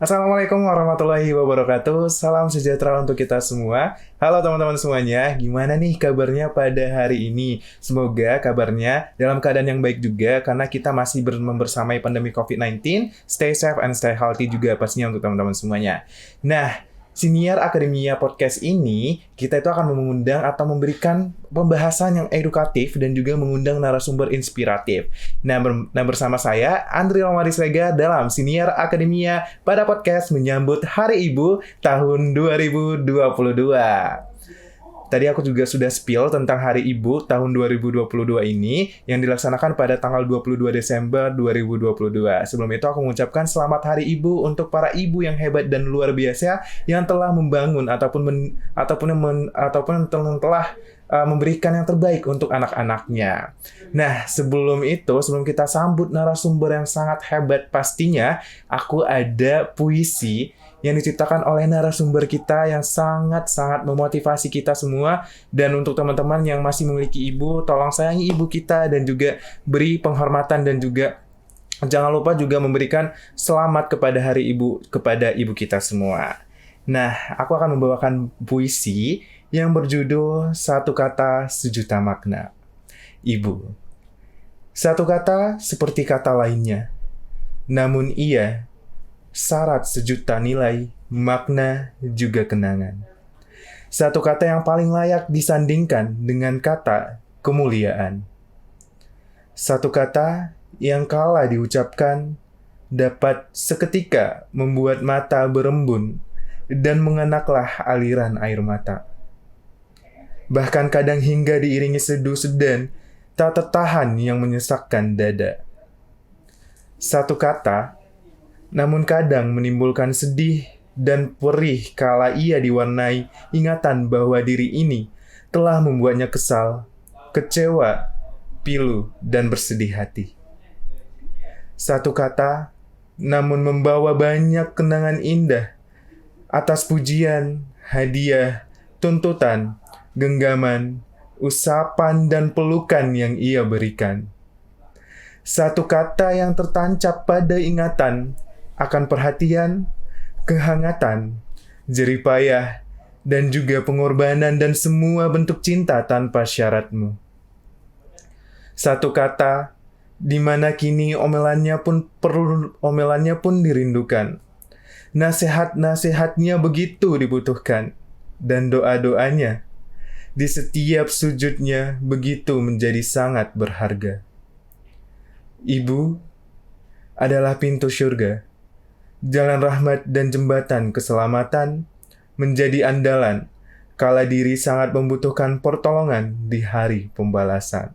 Assalamualaikum warahmatullahi wabarakatuh. Salam sejahtera untuk kita semua. Halo teman-teman semuanya, gimana nih kabarnya pada hari ini? Semoga kabarnya dalam keadaan yang baik juga karena kita masih membersamai pandemi COVID-19. Stay safe and stay healthy juga pastinya untuk teman-teman semuanya. Nah, Siniar Akademia Podcast ini, kita itu akan mengundang atau memberikan pembahasan yang edukatif dan juga mengundang narasumber inspiratif. Nah, bersama saya, Andri Romadis Rega dalam Siniar Akademia pada podcast menyambut Hari Ibu tahun 2022. Tadi aku juga sudah spill tentang Hari Ibu tahun 2022 ini yang dilaksanakan pada tanggal 22 Desember 2022. Sebelum itu aku mengucapkan selamat Hari Ibu untuk para ibu yang hebat dan luar biasa yang telah membangun ataupun telah memberikan yang terbaik untuk anak-anaknya. Nah, sebelum kita sambut narasumber yang sangat hebat pastinya, aku ada puisi yang diciptakan oleh narasumber kita yang sangat-sangat memotivasi kita semua. Dan untuk teman-teman yang masih memiliki ibu, tolong sayangi ibu kita dan juga beri penghormatan dan juga jangan lupa juga memberikan selamat kepada Hari Ibu kepada ibu kita semua. Nah, aku akan membawakan puisi yang berjudul Satu Kata Sejuta Makna. Ibu. Satu kata seperti kata lainnya, namun ia syarat sejuta nilai, makna, juga kenangan. Satu kata yang paling layak disandingkan dengan kata kemuliaan. Satu kata yang kala diucapkan dapat seketika membuat mata berembun dan mengenaklah aliran air mata. Bahkan kadang hingga diiringi sedu sedan tak tertahan yang menyesakkan dada. Satu kata namun kadang menimbulkan sedih dan perih kala ia diwarnai ingatan bahwa diri ini telah membuatnya kesal, kecewa, pilu, dan bersedih hati. Satu kata, namun membawa banyak kenangan indah atas pujian, hadiah, tuntutan, genggaman, usapan, dan pelukan yang ia berikan. Satu kata yang tertancap pada ingatan akan perhatian, kehangatan, jeripayah, dan juga pengorbanan dan semua bentuk cinta tanpa syaratmu. Satu kata, di mana kini omelannya pun dirindukan. Nasihat-nasihatnya begitu dibutuhkan, dan doa-doanya di setiap sujudnya begitu menjadi sangat berharga. Ibu adalah pintu surga, jalan rahmat dan jembatan keselamatan, menjadi andalan kala diri sangat membutuhkan pertolongan di hari pembalasan.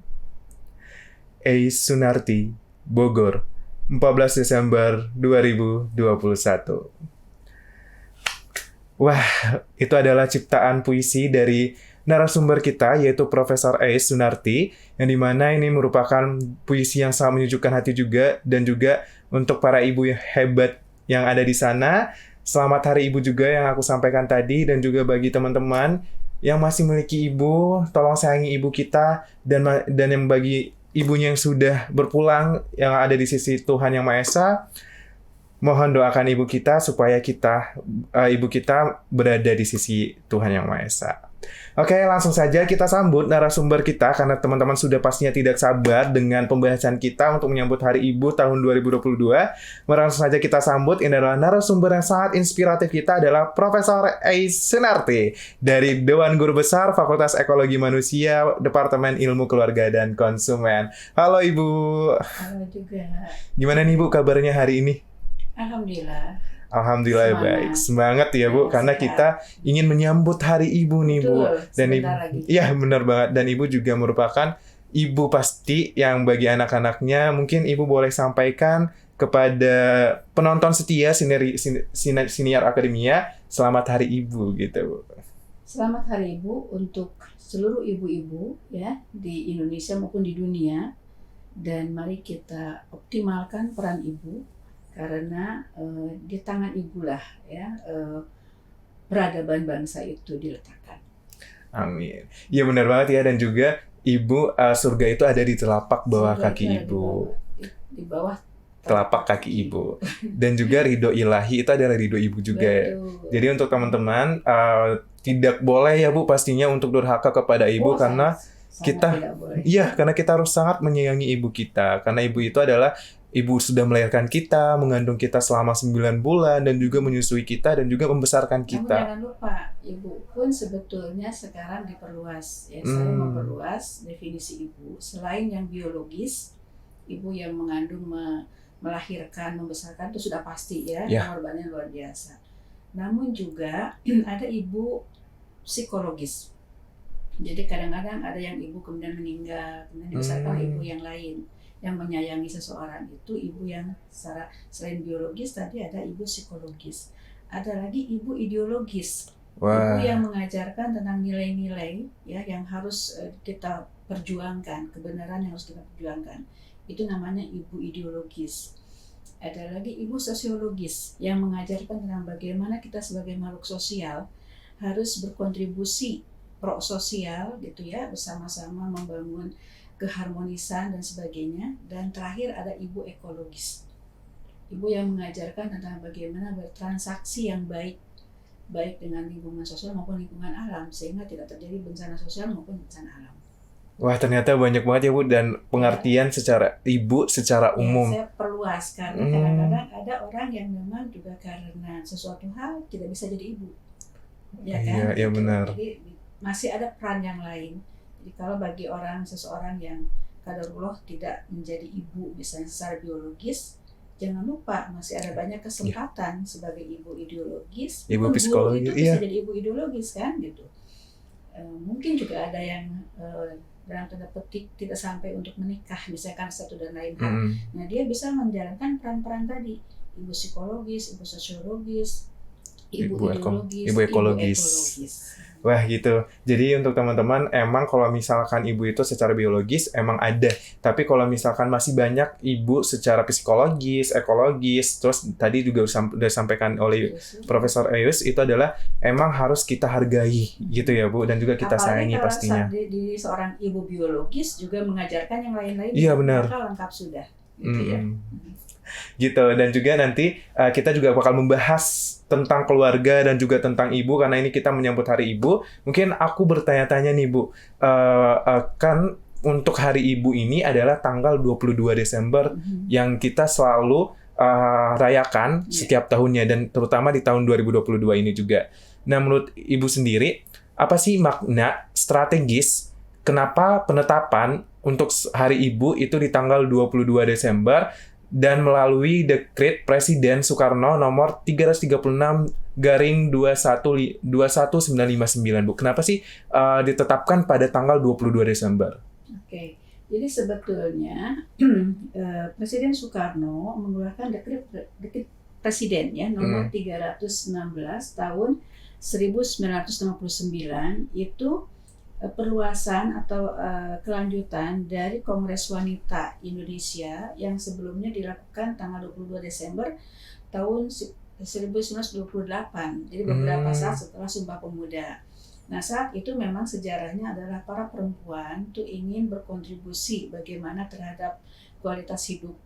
Ais Sunarti, Bogor, 14 Desember 2021. Wah, itu adalah ciptaan puisi dari narasumber kita, yaitu Profesor Ais Sunarti, yang dimana ini merupakan puisi yang sangat menyejukkan hati juga, dan juga untuk para ibu yang hebat yang ada di sana. Selamat Hari Ibu juga yang aku sampaikan tadi, dan juga bagi teman-teman yang masih memiliki ibu, tolong sayangi ibu kita, dan yang bagi ibunya yang sudah berpulang yang ada di sisi Tuhan Yang Maha Esa, mohon doakan ibu kita supaya ibu kita berada di sisi Tuhan Yang Maha Esa. Oke, langsung saja kita sambut narasumber kita karena teman-teman sudah pastinya tidak sabar dengan pembahasan kita untuk menyambut Hari Ibu tahun 2022. Langsung saja kita sambut, ini adalah narasumber yang sangat inspiratif kita adalah Profesor Ais Sunarti dari Dewan Guru Besar Fakultas Ekologi Manusia, Departemen Ilmu Keluarga dan Konsumen. Halo Ibu. Halo juga. Gimana nih Bu kabarnya hari ini? Alhamdulillah baik. Semangat ya Bu, karena kita ingin menyambut Hari Ibu nih Bu. Dan Ibu, iya benar banget. Dan Ibu juga merupakan ibu pasti yang bagi anak-anaknya mungkin Ibu boleh sampaikan kepada penonton setia Siniar Akademia, selamat Hari Ibu gitu Bu. Selamat Hari Ibu untuk seluruh ibu-ibu ya di Indonesia maupun di dunia, dan mari kita optimalkan peran ibu. Karena di tangan ibulah ya peradaban bangsa itu diletakkan. Amin. Iya benar banget ya, dan juga ibu surga itu ada di telapak bawah surga kaki ibu. Di bawah telapak kaki ibu. Dan juga ridho ilahi itu adalah ridho ibu juga. Betul. Jadi untuk teman-teman tidak boleh ya Bu pastinya untuk durhaka kepada ibu karena sangat kita- tidak boleh. iya karena kita harus sangat menyayangi ibu kita. Karena ibu itu adalah ibu sudah melahirkan kita, mengandung kita selama 9 bulan dan juga menyusui kita dan juga membesarkan Namun kita. jangan lupa, ibu pun sebetulnya sekarang diperluas. Ya, saya memperluas definisi ibu. Selain yang biologis, ibu yang mengandung, melahirkan, membesarkan itu sudah pasti ya, Ya. pengorbanannya luar biasa. Namun juga ada ibu psikologis. Jadi kadang-kadang ada yang ibu kemudian meninggal, kemudian dibesarkan ibu yang lain yang menyayangi seseorang. Itu ibu yang secara selain biologis tadi ada ibu psikologis. Ada lagi ibu ideologis. Ibu Wah, yang mengajarkan tentang nilai-nilai ya yang harus kita perjuangkan, kebenaran yang harus kita perjuangkan. Itu namanya ibu ideologis. Ada lagi ibu sosiologis yang mengajarkan tentang bagaimana kita sebagai makhluk sosial harus berkontribusi pro-sosial gitu ya, bersama-sama membangun keharmonisan dan sebagainya. Dan terakhir ada ibu ekologis. Ibu yang mengajarkan tentang bagaimana bertransaksi yang baik dengan lingkungan sosial maupun lingkungan alam sehingga tidak terjadi bencana sosial maupun bencana alam. wah ternyata banyak banget ya Bu dan pengertian secara ibu secara umum. Ya, saya perluas karena kadang-kadang ada orang yang memang juga karena sesuatu hal tidak bisa jadi ibu. Ya kan? Iya, benar. Jadi masih ada peran yang lain. Jadi kalau bagi seseorang yang qadarullah tidak menjadi ibu misalnya secara biologis, jangan lupa masih ada banyak kesempatan sebagai ibu ideologis. Ibu Guru psikologis, itu iya. bisa jadi ibu ideologis kan gitu. Mungkin juga ada yang dalam tanda petik tidak sampai untuk menikah misalkan satu dan lain hal. Nah dia bisa menjalankan peran-peran tadi, ibu psikologis, ibu sosiologis, ibu ideologis, ibu ekologis. Wah gitu. Jadi untuk teman-teman emang kalau misalkan ibu itu secara biologis emang ada. Tapi kalau misalkan masih banyak ibu secara psikologis, ekologis, terus tadi juga sudah disampaikan oleh Profesor Eyus itu adalah emang harus kita hargai gitu ya Bu dan juga kita sayangi pastinya. Apalagi kalau di seorang ibu biologis juga mengajarkan yang lain-lain. Iya benar. Maka lengkap sudah. Gitu ya. Gitu dan juga nanti kita juga bakal membahas tentang keluarga dan juga tentang ibu karena ini kita menyambut Hari Ibu. Mungkin aku bertanya-tanya nih Bu, kan untuk Hari Ibu ini adalah tanggal 22 Desember yang kita selalu rayakan setiap tahunnya dan terutama di tahun 2022 ini juga. Nah menurut Ibu sendiri, apa sih makna strategis kenapa penetapan untuk Hari Ibu itu di tanggal 22 Desember dan melalui dekret Presiden Soekarno nomor 336/21959 Bu. Kenapa sih ditetapkan pada tanggal 22 Desember? Oke. Jadi sebetulnya Presiden Soekarno mengeluarkan dekret Presiden ya nomor 316 tahun 1959 itu perluasan atau kelanjutan dari Kongres Wanita Indonesia yang sebelumnya dilakukan tanggal 22 Desember tahun 1928. Jadi beberapa saat setelah Sumpah Pemuda. Nah saat itu memang sejarahnya adalah para perempuan itu ingin berkontribusi bagaimana terhadap kualitas hidup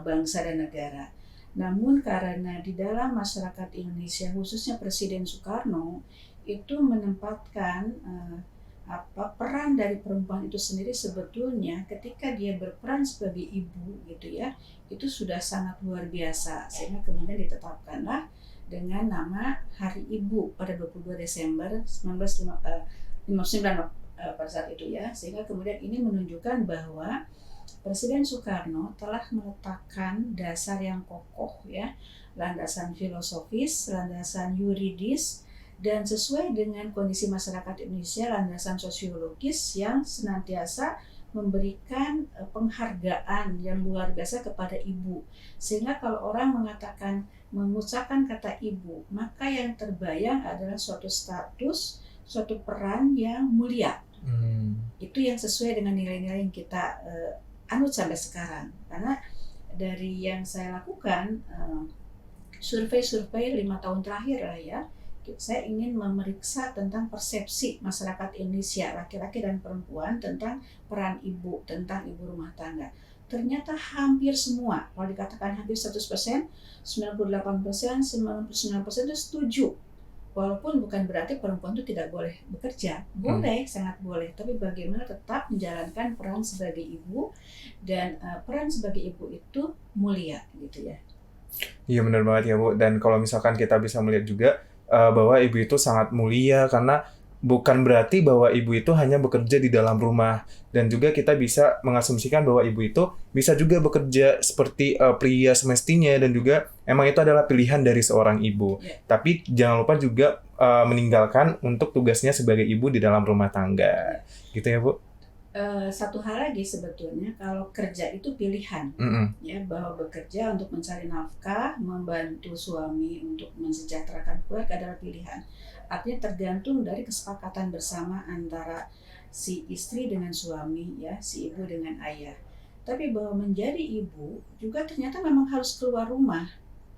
bangsa dan negara. Namun karena di dalam masyarakat Indonesia khususnya Presiden Soekarno itu menempatkan peran dari perempuan itu sendiri sebetulnya ketika dia berperan sebagai ibu gitu ya itu sudah sangat luar biasa sehingga kemudian ditetapkanlah dengan nama Hari Ibu pada 22 Desember 1959 pada saat itu ya sehingga kemudian ini menunjukkan bahwa Presiden Soekarno telah meletakkan dasar yang kokoh ya landasan filosofis, landasan yuridis dan sesuai dengan kondisi masyarakat Indonesia landasan sosiologis yang senantiasa memberikan penghargaan yang luar biasa kepada ibu sehingga kalau orang mengucapkan kata ibu maka yang terbayang adalah suatu status, suatu peran yang mulia. Itu yang sesuai dengan nilai-nilai yang kita anut sampai sekarang karena dari yang saya lakukan survei 5 tahun terakhir lah ya saya ingin memeriksa tentang persepsi masyarakat Indonesia, laki-laki dan perempuan tentang peran ibu, tentang ibu rumah tangga. ternyata hampir semua, kalau dikatakan hampir 100%, 98%, 99% itu setuju. Walaupun bukan berarti perempuan itu tidak boleh bekerja, boleh, sangat boleh. Tapi bagaimana tetap menjalankan peran sebagai ibu, dan peran sebagai ibu itu mulia, gitu ya. Iya benar banget ya Bu. Dan kalau misalkan kita bisa melihat juga bahwa ibu itu sangat mulia karena bukan berarti bahwa ibu itu hanya bekerja di dalam rumah, dan juga kita bisa mengasumsikan bahwa ibu itu bisa juga bekerja seperti pria semestinya, dan juga emang itu adalah pilihan dari seorang ibu. Ya. Tapi jangan lupa juga meninggalkan untuk tugasnya sebagai ibu di dalam rumah tangga. Gitu ya Bu. Satu hal lagi sebetulnya, kalau kerja itu pilihan, ya, bahwa bekerja untuk mencari nafkah, membantu suami untuk mensejahterakan keluarga adalah pilihan. Artinya tergantung dari kesepakatan bersama antara si istri dengan suami, ya, si ibu dengan ayah. Tapi bahwa menjadi ibu juga ternyata memang harus keluar rumah.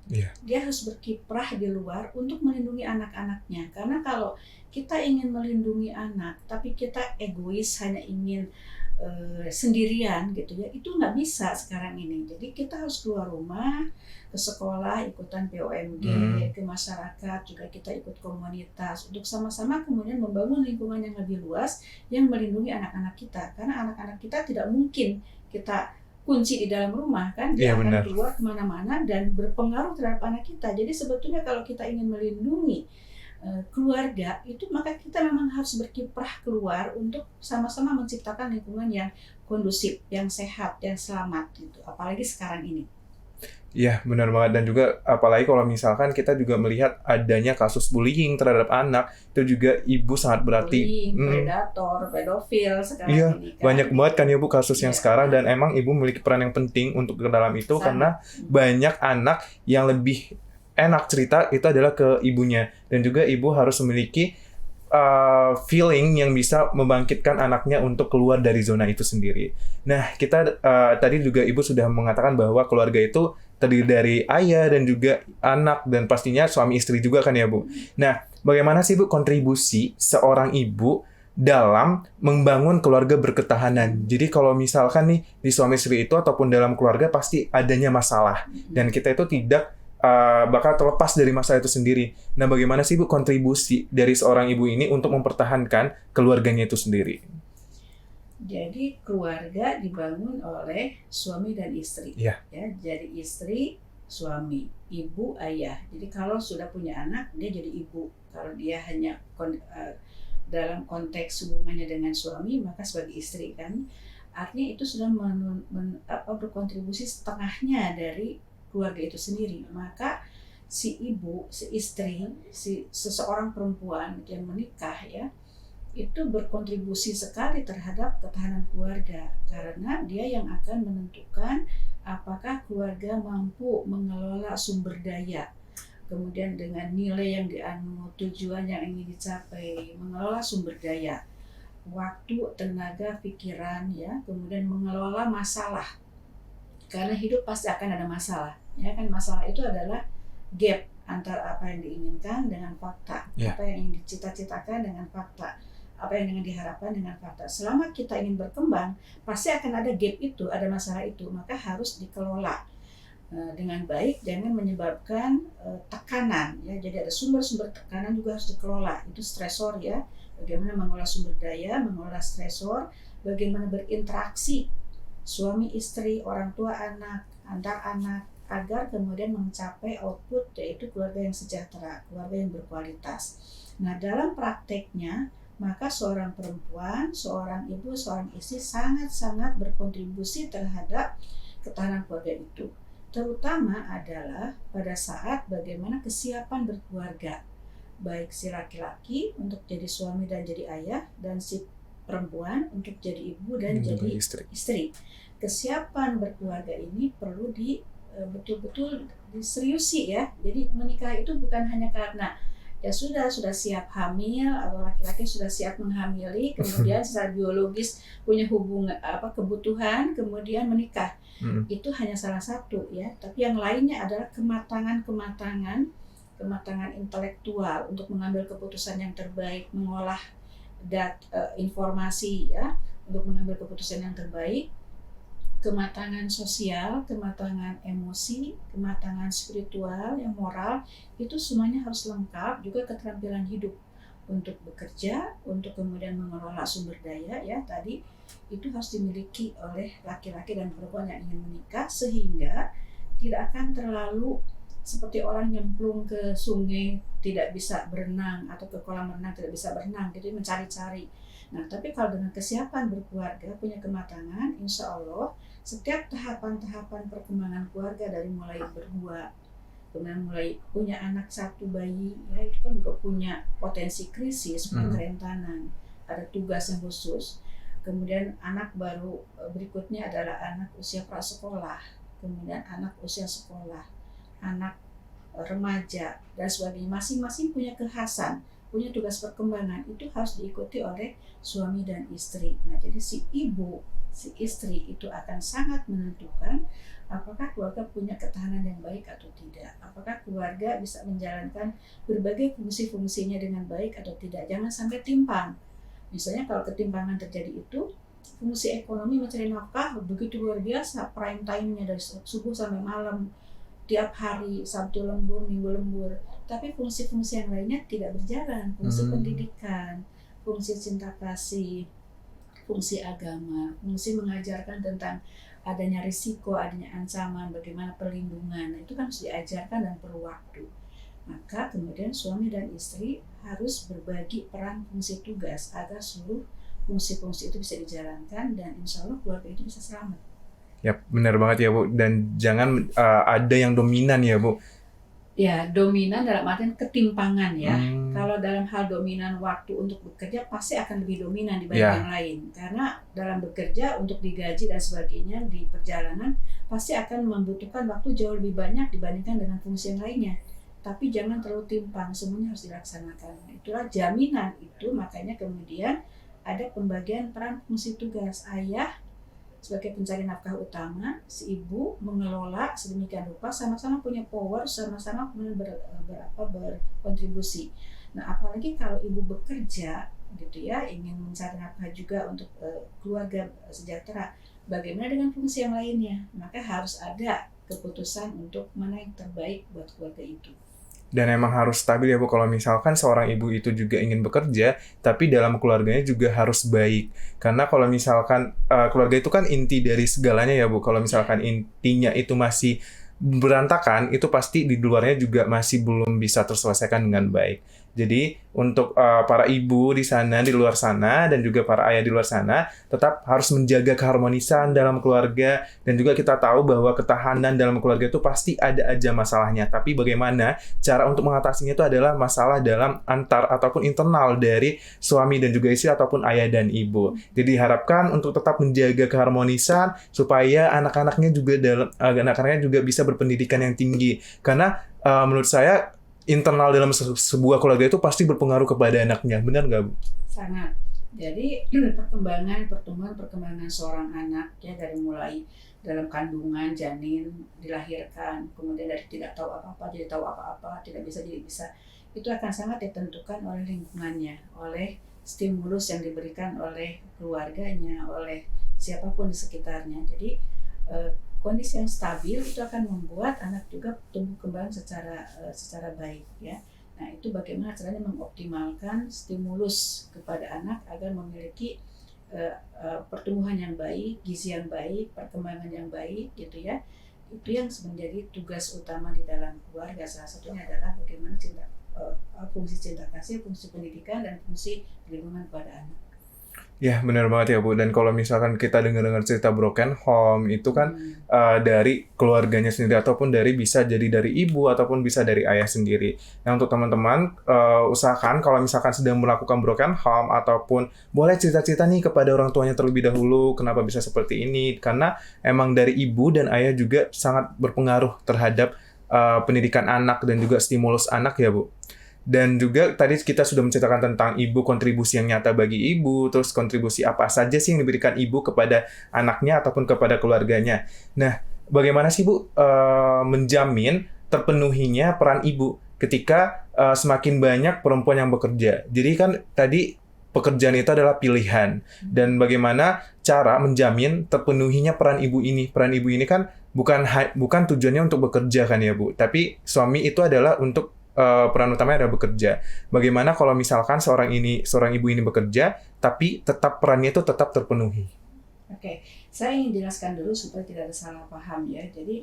Iya. Dia harus berkiprah di luar untuk melindungi anak-anaknya. Karena kalau kita ingin melindungi anak, tapi kita egois, hanya ingin sendirian gitu ya, itu nggak bisa sekarang ini. Jadi kita harus keluar rumah, ke sekolah, ikutan POMG, ke masyarakat, juga kita ikut komunitas untuk sama-sama kemudian membangun lingkungan yang lebih luas yang melindungi anak-anak kita. Karena anak-anak kita tidak mungkin kita kunci di dalam rumah, kan, dia akan keluar kemana-mana dan berpengaruh terhadap anak kita. Jadi sebetulnya kalau kita ingin melindungi keluarga itu, maka kita memang harus berkiprah keluar untuk sama-sama menciptakan lingkungan yang kondusif, yang sehat, yang selamat gitu. Apalagi sekarang ini. Iya, benar banget. Dan juga apalagi kalau misalkan kita juga melihat adanya kasus bullying terhadap anak, itu juga ibu sangat berarti. Bullying, predator, pedofil sekarang ini kan. Banyak banget kan ya Bu kasus yang sekarang, dan emang ibu memiliki peran yang penting untuk ke dalam itu. Karena banyak anak yang lebih enak cerita itu adalah ke ibunya, dan juga ibu harus memiliki feeling yang bisa membangkitkan anaknya untuk keluar dari zona itu sendiri. Nah, kita tadi juga ibu sudah mengatakan bahwa keluarga itu terdiri dari ayah dan juga anak, dan pastinya suami istri juga kan ya Bu. Nah, bagaimana sih Bu kontribusi seorang ibu dalam membangun keluarga berketahanan? Jadi kalau misalkan nih di suami istri itu ataupun dalam keluarga pasti adanya masalah, dan kita itu tidak bakal terlepas dari masalah itu sendiri. Nah, bagaimana sih Bu kontribusi dari seorang ibu ini untuk mempertahankan keluarganya itu sendiri? Jadi keluarga dibangun oleh suami dan istri. Ya, jadi istri, suami, ibu, ayah. Jadi kalau sudah punya anak, dia jadi ibu. Kalau dia hanya dalam konteks hubungannya dengan suami, maka sebagai istri, kan. Artinya itu sudah berkontribusi setengahnya dari keluarga itu sendiri. Maka si ibu, si istri, seseorang perempuan yang menikah, ya, itu berkontribusi sekali terhadap ketahanan keluarga, karena dia yang akan menentukan apakah keluarga mampu mengelola sumber daya, kemudian dengan nilai yang dianut, tujuan yang ingin dicapai, mengelola sumber daya, waktu, tenaga, pikiran, ya, kemudian mengelola masalah. Karena hidup pasti akan ada masalah, ya kan. Masalah itu adalah gap antara apa yang diinginkan dengan fakta, apa yang ingin dicita-citakan dengan fakta, apa yang ingin diharapkan dengan fakta. Selama kita ingin berkembang, pasti akan ada gap itu, ada masalah itu, maka harus dikelola dengan baik, jangan menyebabkan tekanan, ya. Jadi ada sumber-sumber tekanan juga harus dikelola, itu stresor, ya. Bagaimana mengelola sumber daya, mengelola stresor, bagaimana berinteraksi suami istri, orang tua anak, antar anak, agar kemudian mencapai output, yaitu keluarga yang sejahtera, keluarga yang berkualitas. Nah, dalam prakteknya, maka seorang perempuan, seorang ibu, seorang istri sangat-sangat berkontribusi terhadap ketahanan keluarga itu. Terutama adalah pada saat bagaimana kesiapan berkeluarga, baik si laki-laki untuk jadi suami dan jadi ayah, dan si perempuan untuk jadi ibu dan jadi istri. Kesiapan berkeluarga ini perlu betul-betul diseriusi, ya. Jadi menikah itu bukan hanya karena ya sudah siap hamil, atau laki-laki sudah siap menghamili, kemudian secara biologis punya kebutuhan, kemudian menikah. Itu hanya salah satu, ya. Tapi yang lainnya adalah kematangan intelektual untuk mengambil keputusan yang terbaik, mengolah informasi, ya, untuk mengambil keputusan yang terbaik, kematangan sosial, kematangan emosi, kematangan spiritual, yang moral, itu semuanya harus lengkap, juga keterampilan hidup untuk bekerja, untuk kemudian mengelola sumber daya ya tadi, itu harus dimiliki oleh laki-laki dan perempuan yang ingin menikah, sehingga tidak akan terlalu seperti orang nyemplung ke sungai tidak bisa berenang atau ke kolam renang tidak bisa berenang, jadi mencari-cari. Nah, tapi kalau dengan kesiapan berkeluarga, punya kematangan, insya Allah setiap tahapan-tahapan perkembangan keluarga dari mulai berdua, kemudian mulai punya anak satu bayi, ya itu kan juga punya potensi krisis, punya kerentanan, ada tugas yang khusus. Kemudian anak baru berikutnya adalah anak usia prasekolah, kemudian anak usia sekolah, anak remaja dan sebagainya. Masing-masing punya kekhasan, punya tugas perkembangan, itu harus diikuti oleh suami dan istri. Nah, jadi si istri itu akan sangat menentukan apakah keluarga punya ketahanan yang baik atau tidak. Apakah keluarga bisa menjalankan berbagai fungsi-fungsinya dengan baik atau tidak. Jangan sampai timpang. Misalnya kalau ketimpangan terjadi itu, fungsi ekonomi mencari nafkah begitu luar biasa, prime time-nya dari subuh sampai malam, tiap hari, Sabtu lembur, Minggu lembur. Tapi fungsi-fungsi yang lainnya tidak berjalan. Fungsi pendidikan, fungsi cinta kasih, fungsi agama, fungsi mengajarkan tentang adanya risiko, adanya ancaman, bagaimana perlindungan, itu kan harus diajarkan dan perlu waktu. Maka kemudian suami dan istri harus berbagi peran fungsi tugas agar seluruh fungsi-fungsi itu bisa dijalankan dan insya Allah keluarga itu bisa selamat. Ya, benar banget ya Bu. Dan jangan ada yang dominan ya Bu. Ya, dominan dalam artian ketimpangan ya. Kalau dalam hal dominan waktu untuk bekerja pasti akan lebih dominan dibanding yang lain. Karena dalam bekerja untuk digaji dan sebagainya di perjalanan pasti akan membutuhkan waktu jauh lebih banyak dibandingkan dengan fungsi yang lainnya. Tapi jangan terlalu timpang, semuanya harus dilaksanakan. Itulah jaminan itu, makanya kemudian ada pembagian peran fungsi tugas. Ayah sebagai pencari nafkah utama, si ibu mengelola sedemikian rupa, sama-sama punya power, sama-sama kemudian berkontribusi. Nah, apalagi kalau ibu bekerja gitu ya, ingin mencari nafkah juga untuk keluarga sejahtera, bagaimana dengan fungsi yang lainnya? Maka harus ada keputusan untuk mana yang terbaik buat keluarga itu. Dan emang harus stabil ya Bu, kalau misalkan seorang ibu itu juga ingin bekerja, tapi dalam keluarganya juga harus baik. Karena kalau misalkan keluarga itu kan inti dari segalanya ya Bu, kalau misalkan intinya itu masih berantakan, itu pasti di luarnya juga masih belum bisa terselesaikan dengan baik. Jadi untuk para ibu di sana, di luar sana, dan juga para ayah di luar sana, tetap harus menjaga keharmonisan dalam keluarga. Dan juga kita tahu bahwa ketahanan dalam keluarga itu pasti ada aja masalahnya. Tapi bagaimana cara untuk mengatasinya itu adalah masalah dalam antar ataupun internal dari suami dan juga istri ataupun ayah dan ibu. Jadi diharapkan untuk tetap menjaga keharmonisan supaya anak-anaknya juga bisa berpendidikan yang tinggi. Karena menurut saya internal dalam sebuah keluarga itu pasti berpengaruh kepada anaknya, benar nggak Bu? Sangat. Jadi perkembangan seorang anak ya, dari mulai dalam kandungan, janin, dilahirkan, kemudian dari tidak tahu apa-apa jadi tahu apa-apa, tidak bisa jadi bisa, itu akan sangat ditentukan oleh lingkungannya, oleh stimulus yang diberikan oleh keluarganya, oleh siapapun di sekitarnya. Jadi kondisi yang stabil itu akan membuat anak juga tumbuh kembang secara baik ya. Nah, itu bagaimana caranya mengoptimalkan stimulus kepada anak agar memiliki pertumbuhan yang baik, gizi yang baik, perkembangan yang baik gitu ya. Itu yang menjadi tugas utama di dalam keluarga. Salah satunya adalah bagaimana fungsi cinta kasih, fungsi pendidikan, dan fungsi perlindungan kepada anak. Ya, benar banget ya Bu. Dan kalau misalkan kita dengar cerita broken home, itu kan dari keluarganya sendiri, ataupun bisa jadi dari ibu, ataupun bisa dari ayah sendiri. Nah, untuk teman-teman, usahakan kalau misalkan sedang melakukan broken home, ataupun boleh cerita-cerita nih kepada orang tuanya terlebih dahulu, kenapa bisa seperti ini. Karena emang dari ibu dan ayah juga sangat berpengaruh terhadap pendidikan anak dan juga stimulus anak ya Bu. Dan juga tadi kita sudah menceritakan tentang ibu, kontribusi yang nyata bagi ibu, terus kontribusi apa saja sih yang diberikan ibu kepada anaknya ataupun kepada keluarganya. Nah, bagaimana sih Bu menjamin terpenuhinya peran ibu ketika semakin banyak perempuan yang bekerja? Jadi kan tadi pekerjaan itu adalah pilihan, dan bagaimana cara menjamin terpenuhinya peran ibu ini. Peran ibu ini kan bukan tujuannya untuk bekerja kan ya Bu, tapi suami itu adalah untuk peran utamanya adalah bekerja. Bagaimana kalau misalkan seorang ibu ini bekerja, tapi tetap perannya itu tetap terpenuhi? Oke, saya ingin jelaskan dulu supaya tidak ada salah paham ya. Jadi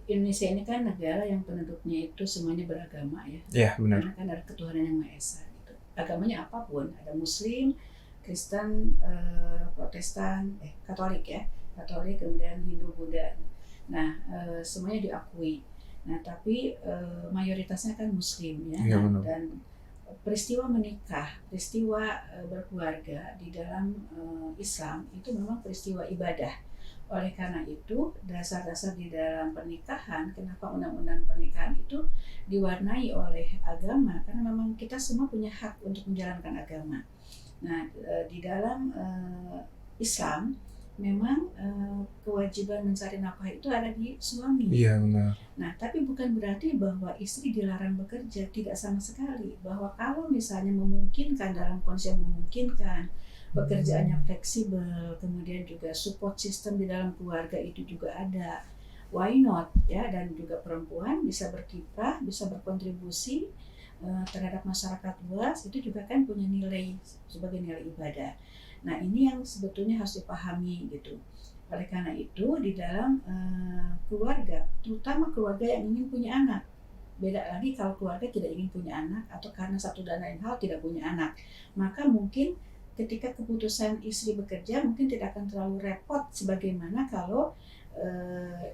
Indonesia ini kan negara yang penduduknya itu semuanya beragama ya. Iya, benar. Karena kan ada ketuhanan yang Maha Esa gitu. Agamanya apapun, ada Muslim, Kristen, Protestan, Katolik ya. Katolik, kemudian Hindu, Buddha. Nah, semuanya diakui. Nah, tapi mayoritasnya kan Muslim ya. Iya, Nah, benar. dan peristiwa menikah, peristiwa berkeluarga di dalam Islam itu memang peristiwa ibadah. Oleh karena itu, dasar-dasar di dalam pernikahan, kenapa undang-undang pernikahan itu diwarnai oleh agama, karena memang kita semua punya hak untuk menjalankan agama. Nah, di dalam Islam, memang kewajiban mencari nafkah itu ada di suami. Iya, benar. Nah, tapi bukan berarti bahwa istri dilarang bekerja, tidak sama sekali. Bahwa kalau misalnya memungkinkan, dalam kondisi yang memungkinkan, pekerjaannya fleksibel, kemudian juga support system di dalam keluarga itu juga ada. Why not ya? Dan juga perempuan bisa berkiprah, bisa berkontribusi terhadap masyarakat luas, itu juga kan punya nilai sebagai nilai ibadah. Nah, ini yang sebetulnya harus dipahami gitu. Oleh karena itu di dalam keluarga, terutama keluarga yang ingin punya anak, beda lagi kalau keluarga tidak ingin punya anak atau karena satu dan lain hal tidak punya anak, maka mungkin ketika keputusan istri bekerja mungkin tidak akan terlalu repot sebagaimana kalau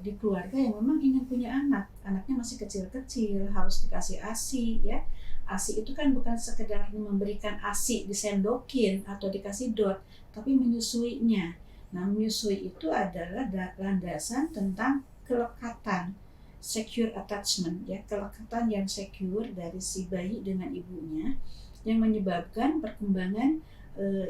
di keluarga yang memang ingin punya anak, anaknya masih kecil-kecil, harus dikasih ASI ya. ASI itu kan bukan sekedar memberikan ASI disendokin atau dikasih dot, tapi menyusuinya. Nah, menyusui itu adalah landasan tentang kelekatan, secure attachment ya, kelekatan yang secure dari si bayi dengan ibunya yang menyebabkan perkembangan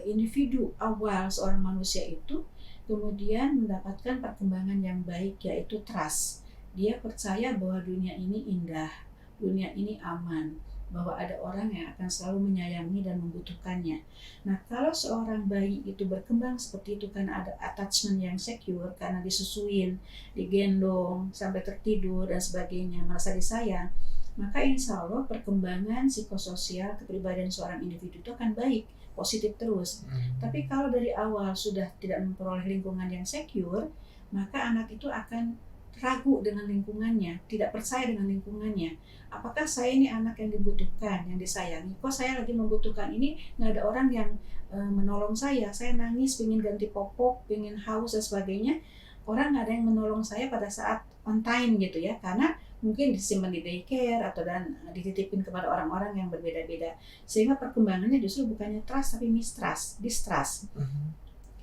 individu awal seorang manusia itu kemudian mendapatkan perkembangan yang baik, yaitu trust. Dia percaya bahwa dunia ini indah, dunia ini aman, bahwa ada orang yang akan selalu menyayangi dan membutuhkannya. Nah, kalau seorang bayi itu berkembang seperti itu karena ada attachment yang secure, karena disusuin, digendong, sampai tertidur dan sebagainya, merasa disayang, maka insya Allah perkembangan psikososial kepribadian seorang individu itu akan baik, positif terus. Tapi kalau dari awal sudah tidak memperoleh lingkungan yang secure, maka anak itu akan ragu dengan lingkungannya, tidak percaya dengan lingkungannya. Apakah saya ini anak yang dibutuhkan, yang disayangi? Kok saya lagi membutuhkan ini, nggak ada orang yang menolong saya nangis, pengen ganti popok, pengen haus dan sebagainya. Orang nggak ada yang menolong saya pada saat on time gitu ya, karena mungkin disimpan di daycare atau dan dititipin kepada orang-orang yang berbeda-beda, sehingga perkembangannya justru bukannya trust tapi mistrust, distrust.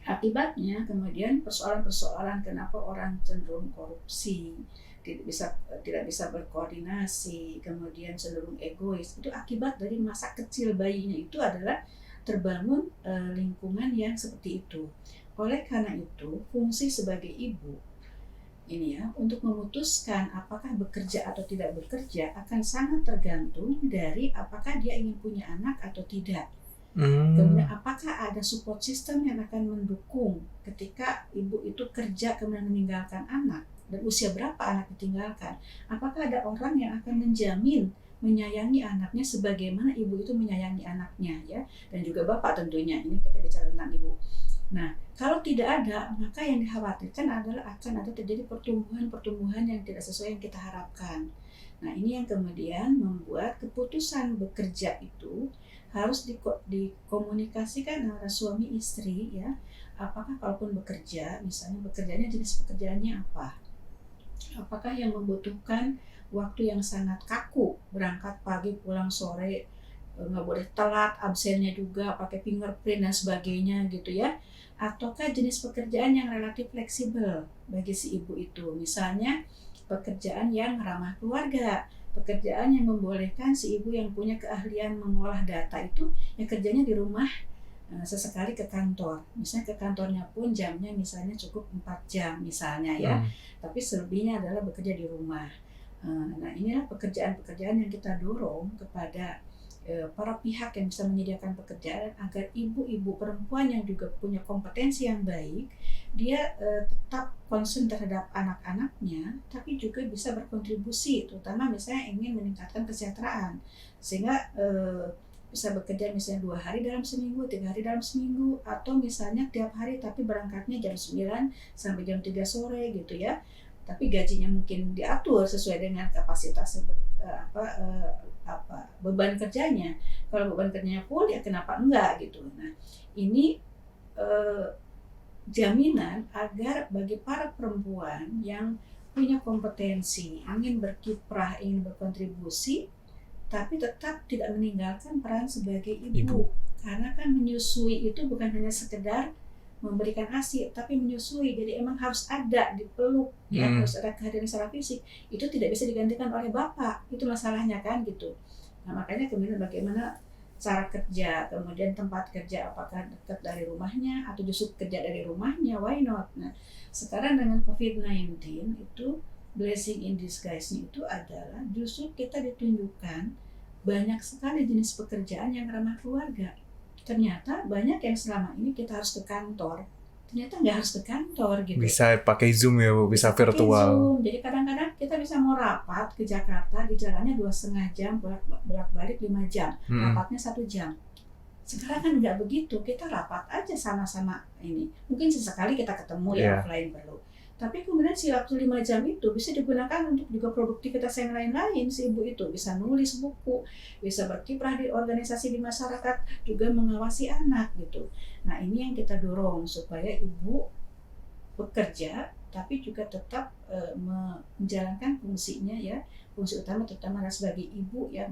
Akibatnya kemudian persoalan-persoalan kenapa orang cenderung korupsi, tidak bisa berkoordinasi, kemudian cenderung egois, itu akibat dari masa kecil bayinya itu adalah terbangun lingkungan yang seperti itu. Oleh karena itu, fungsi sebagai ibu ini ya, untuk memutuskan apakah bekerja atau tidak bekerja akan sangat tergantung dari apakah dia ingin punya anak atau tidak. Kemudian apakah ada support system yang akan mendukung ketika ibu itu kerja kemudian meninggalkan anak, dan usia berapa anak ditinggalkan. Apakah ada orang yang akan menjamin menyayangi anaknya sebagaimana ibu itu menyayangi anaknya ya, dan juga bapak tentunya, ini kita bicara tentang ibu. Nah, kalau tidak ada, maka yang dikhawatirkan adalah akan ada terjadi pertumbuhan yang tidak sesuai yang kita harapkan. Nah, ini yang kemudian membuat keputusan bekerja itu harus dikomunikasikan antara suami istri ya. Apakah kalaupun bekerja, misalnya bekerjanya jenis pekerjaannya apa? Apakah yang membutuhkan waktu yang sangat kaku, berangkat pagi pulang sore, nggak boleh telat, absennya juga pakai fingerprint dan sebagainya gitu ya, ataukah jenis pekerjaan yang relatif fleksibel bagi si ibu itu, misalnya pekerjaan yang ramah keluarga, pekerjaan yang membolehkan si ibu yang punya keahlian mengolah data itu ya kerjanya di rumah, sesekali ke kantor, misalnya ke kantornya pun jamnya misalnya cukup 4 jam misalnya ya, tapi selebihnya adalah bekerja di rumah. Nah, inilah pekerjaan-pekerjaan yang kita dorong kepada para pihak yang bisa menyediakan pekerjaan agar ibu-ibu perempuan yang juga punya kompetensi yang baik, dia tetap concern terhadap anak-anaknya, tapi juga bisa berkontribusi, terutama misalnya ingin meningkatkan kesejahteraan, sehingga bisa bekerja misalnya 2 hari dalam seminggu, 3 hari dalam seminggu, atau misalnya tiap hari tapi berangkatnya jam 9 sampai jam 3 sore gitu ya. Tapi gajinya mungkin diatur sesuai dengan kapasitas beban kerjanya. Kalau beban kerjanya full ya kenapa enggak gitu. Nah, ini jaminan agar bagi para perempuan yang punya kompetensi, ingin berkiprah, ingin berkontribusi, tapi tetap tidak meninggalkan peran sebagai ibu. Karena kan menyusui itu bukan hanya sekedar memberikan ASI, tapi menyusui. Jadi emang harus ada dipeluk, ya, harus ada kehadiran secara fisik. Itu tidak bisa digantikan oleh bapak. Itu masalahnya kan gitu. Nah, makanya kemudian bagaimana cara kerja, kemudian tempat kerja, apakah dekat dari rumahnya atau justru kerja dari rumahnya, why not? Nah, sekarang dengan COVID-19 itu blessing in disguise-nya itu adalah justru kita ditunjukkan banyak sekali jenis pekerjaan yang ramah keluarga. Ternyata banyak yang selama ini kita harus ke kantor, ternyata nggak harus ke kantor gitu. Bisa pakai Zoom ya Bu, bisa pakai virtual. Zoom. Jadi kadang-kadang kita bisa mau rapat ke Jakarta, di jalannya 2,5 jam, bolak-balik 5 jam, rapatnya 1 jam. Sekarang kan nggak begitu, kita rapat aja sama-sama ini. Mungkin sesekali kita ketemu ya offline perlu. Tapi kemudian si waktu 5 jam itu bisa digunakan untuk juga produktivitas yang lain-lain. Si ibu itu bisa nulis buku, bisa berkiprah di organisasi di masyarakat, juga mengawasi anak gitu. Nah, ini yang kita dorong supaya ibu bekerja tapi juga tetap menjalankan fungsinya ya, fungsi utama terutama sebagai ibu ya,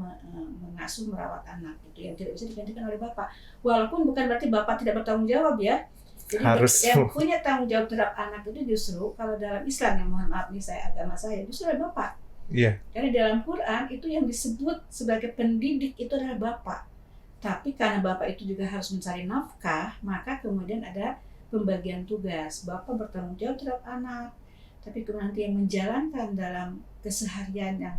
mengasuh merawat anak gitu, yang tidak bisa digantikan oleh bapak. Walaupun bukan berarti bapak tidak bertanggung jawab ya. Jadi harus yang punya tanggung jawab terhadap anak itu justru kalau dalam Islam, yang mohon maaf nih saya agama saya, justru adalah bapak. Karena dalam Quran itu yang disebut sebagai pendidik itu adalah bapak. Tapi karena bapak itu juga harus mencari nafkah, maka kemudian ada pembagian tugas. Bapak bertanggung jawab terhadap anak, tapi kemudian nanti yang menjalankan dalam keseharian yang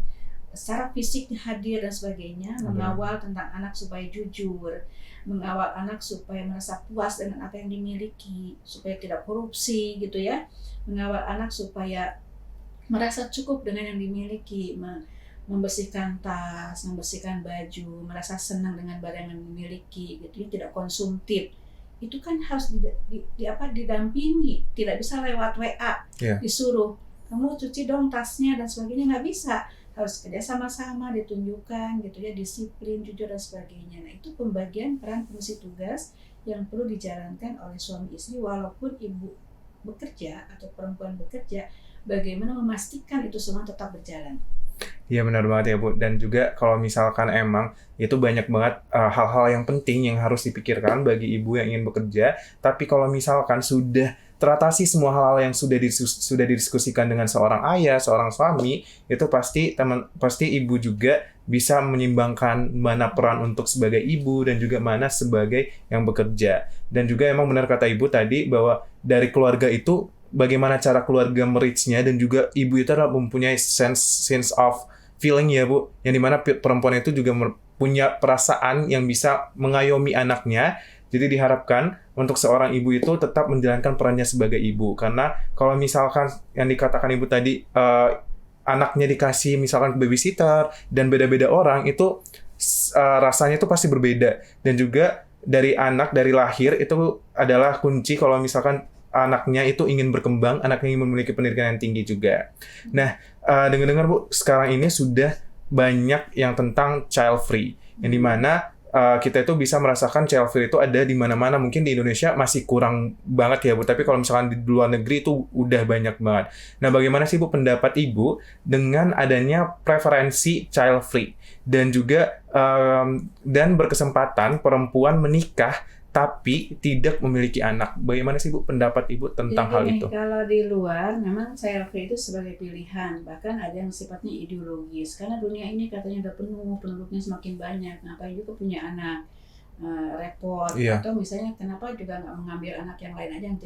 secara fisik hadir dan sebagainya, mengawal tentang anak supaya jujur, mengawal anak supaya merasa puas dengan apa yang dimiliki, supaya tidak korupsi gitu ya, mengawal anak supaya merasa cukup dengan yang dimiliki, membersihkan tas, membersihkan baju, merasa senang dengan barang yang dimiliki gitu ya, tidak konsumtif. Itu kan harus didampingi, tidak bisa lewat WA disuruh kamu cuci dong tasnya dan sebagainya, nggak bisa. Harus kerja sama-sama, ditunjukkan gitu ya, disiplin, jujur dan sebagainya. Nah, itu pembagian peran fungsi tugas yang perlu dijalankan oleh suami istri walaupun ibu bekerja atau perempuan bekerja, bagaimana memastikan itu semua tetap berjalan. Iya benar banget ya Bu, dan juga kalau misalkan emang itu banyak banget hal-hal yang penting yang harus dipikirkan bagi ibu yang ingin bekerja, tapi kalau misalkan sudah teratasi semua hal-hal yang sudah didiskusikan dengan seorang ayah, seorang suami, itu pasti ibu juga bisa menyimbangkan mana peran untuk sebagai ibu dan juga mana sebagai yang bekerja. Dan juga emang benar kata ibu tadi bahwa dari keluarga itu bagaimana cara keluarga merich-nya, dan juga ibu itu adalah mempunyai sense of feeling ya Bu, yang dimana perempuan itu juga punya perasaan yang bisa mengayomi anaknya. Jadi diharapkan untuk seorang ibu itu tetap menjalankan perannya sebagai ibu, karena kalau misalkan yang dikatakan ibu tadi anaknya dikasih misalkan babysitter dan beda-beda orang, itu rasanya itu pasti berbeda. Dan juga dari anak dari lahir itu adalah kunci kalau misalkan anaknya itu ingin berkembang, anaknya ingin memiliki pendidikan yang tinggi juga. Nah, dengar-dengar Bu, sekarang ini sudah banyak yang tentang child free, yang dimana kita itu bisa merasakan child free itu ada di mana-mana. Mungkin di Indonesia masih kurang banget ya Bu, tapi kalau misalkan di luar negeri itu udah banyak banget. Nah, bagaimana sih Bu pendapat Ibu dengan adanya preferensi child free dan juga dan berkesempatan perempuan menikah tapi tidak memiliki anak? Bagaimana sih Bu pendapat Ibu tentang hal itu? Kalau di luar memang child free itu sebagai pilihan, bahkan ada yang sifatnya ideologis, karena dunia ini katanya udah penuh, penduduknya semakin banyak, ngapain juga punya anak, repot. Atau misalnya kenapa juga nggak mengambil anak yang lain aja yang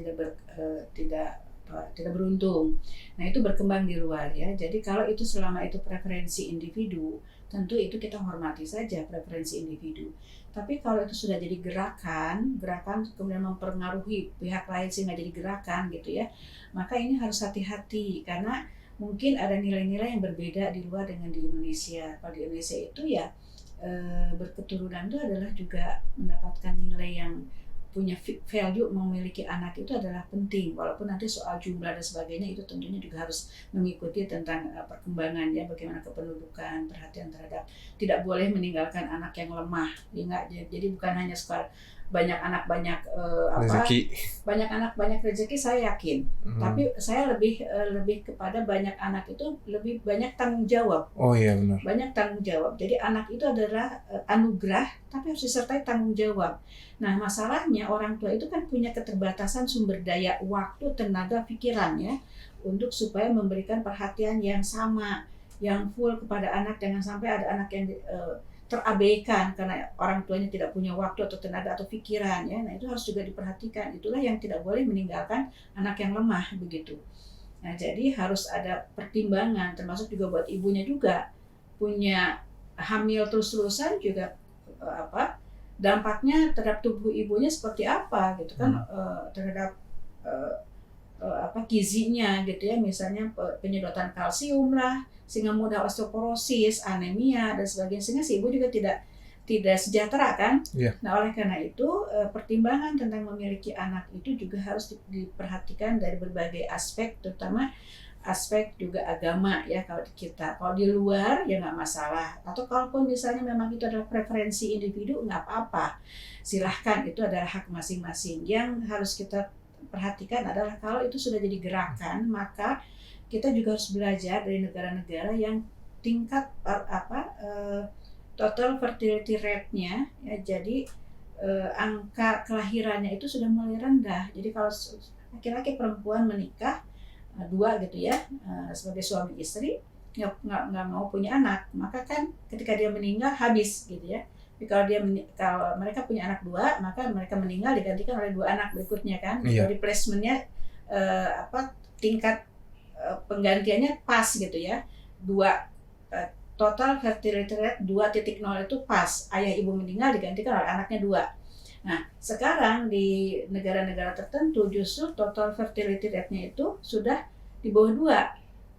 tidak beruntung. Nah, itu berkembang di luar ya. Jadi kalau itu selama itu preferensi individu, tentu itu kita hormati saja preferensi individu. Tapi kalau itu sudah jadi gerakan kemudian mempengaruhi pihak lain sehingga jadi gerakan gitu ya, maka ini harus hati-hati karena mungkin ada nilai-nilai yang berbeda di luar dengan di Indonesia. Kalau di Indonesia itu ya berketurunan itu adalah juga mendapatkan nilai yang punya value, memiliki anak itu adalah penting, walaupun nanti soal jumlah dan sebagainya itu tentunya juga harus mengikuti tentang perkembangan ya, bagaimana kependudukan, perhatian terhadap, tidak boleh meninggalkan anak yang lemah, ya nggak? Jadi bukan hanya sekadar banyak anak Rezeki. banyak anak banyak rezeki, saya yakin, tapi saya lebih kepada banyak anak itu lebih banyak tanggung jawab. Oh iya benar. Banyak tanggung jawab. Jadi anak itu adalah anugerah, tapi harus disertai tanggung jawab. Nah, masalahnya orang tua itu kan punya keterbatasan sumber daya, waktu, tenaga, pikiran ya, untuk supaya memberikan perhatian yang sama, yang full kepada anak. Jangan sampai ada anak yang terabaikan karena orang tuanya tidak punya waktu atau tenaga atau pikiran ya. Nah, itu harus juga diperhatikan. Itulah yang tidak boleh meninggalkan anak yang lemah begitu. Nah, jadi harus ada pertimbangan, termasuk juga buat ibunya juga, punya hamil terus-terusan juga dampaknya terhadap tubuh ibunya seperti apa gitu kan, terhadap gizinya gitu ya, misalnya penyedotan kalsium lah, sehingga mudah osteoporosis, anemia dan sebagainya, sehingga si ibu juga tidak sejahtera kan. Yeah. Nah, oleh karena itu pertimbangan tentang memiliki anak itu juga harus diperhatikan dari berbagai aspek, terutama aspek juga agama ya. Kalau di luar ya nggak masalah, atau kalaupun misalnya memang itu adalah preferensi individu nggak apa-apa, silahkan, itu adalah hak masing-masing. Yang harus kita perhatikan adalah kalau itu sudah jadi gerakan, maka kita juga harus belajar dari negara-negara yang tingkat total fertility rate-nya ya, jadi angka kelahirannya itu sudah mulai rendah. Jadi kalau laki-laki perempuan menikah dua gitu ya, sebagai suami istri nggak mau punya anak, maka kan ketika dia meninggal habis gitu ya. Tapi kalau mereka punya anak dua, maka mereka meninggal digantikan oleh dua anak berikutnya kan. Iya. Replacementnya tingkat penggantiannya pas gitu ya. Total fertility rate 2.0 itu pas, ayah ibu meninggal digantikan oleh anaknya dua. Nah, sekarang di negara-negara tertentu justru total fertility rate-nya itu sudah di bawah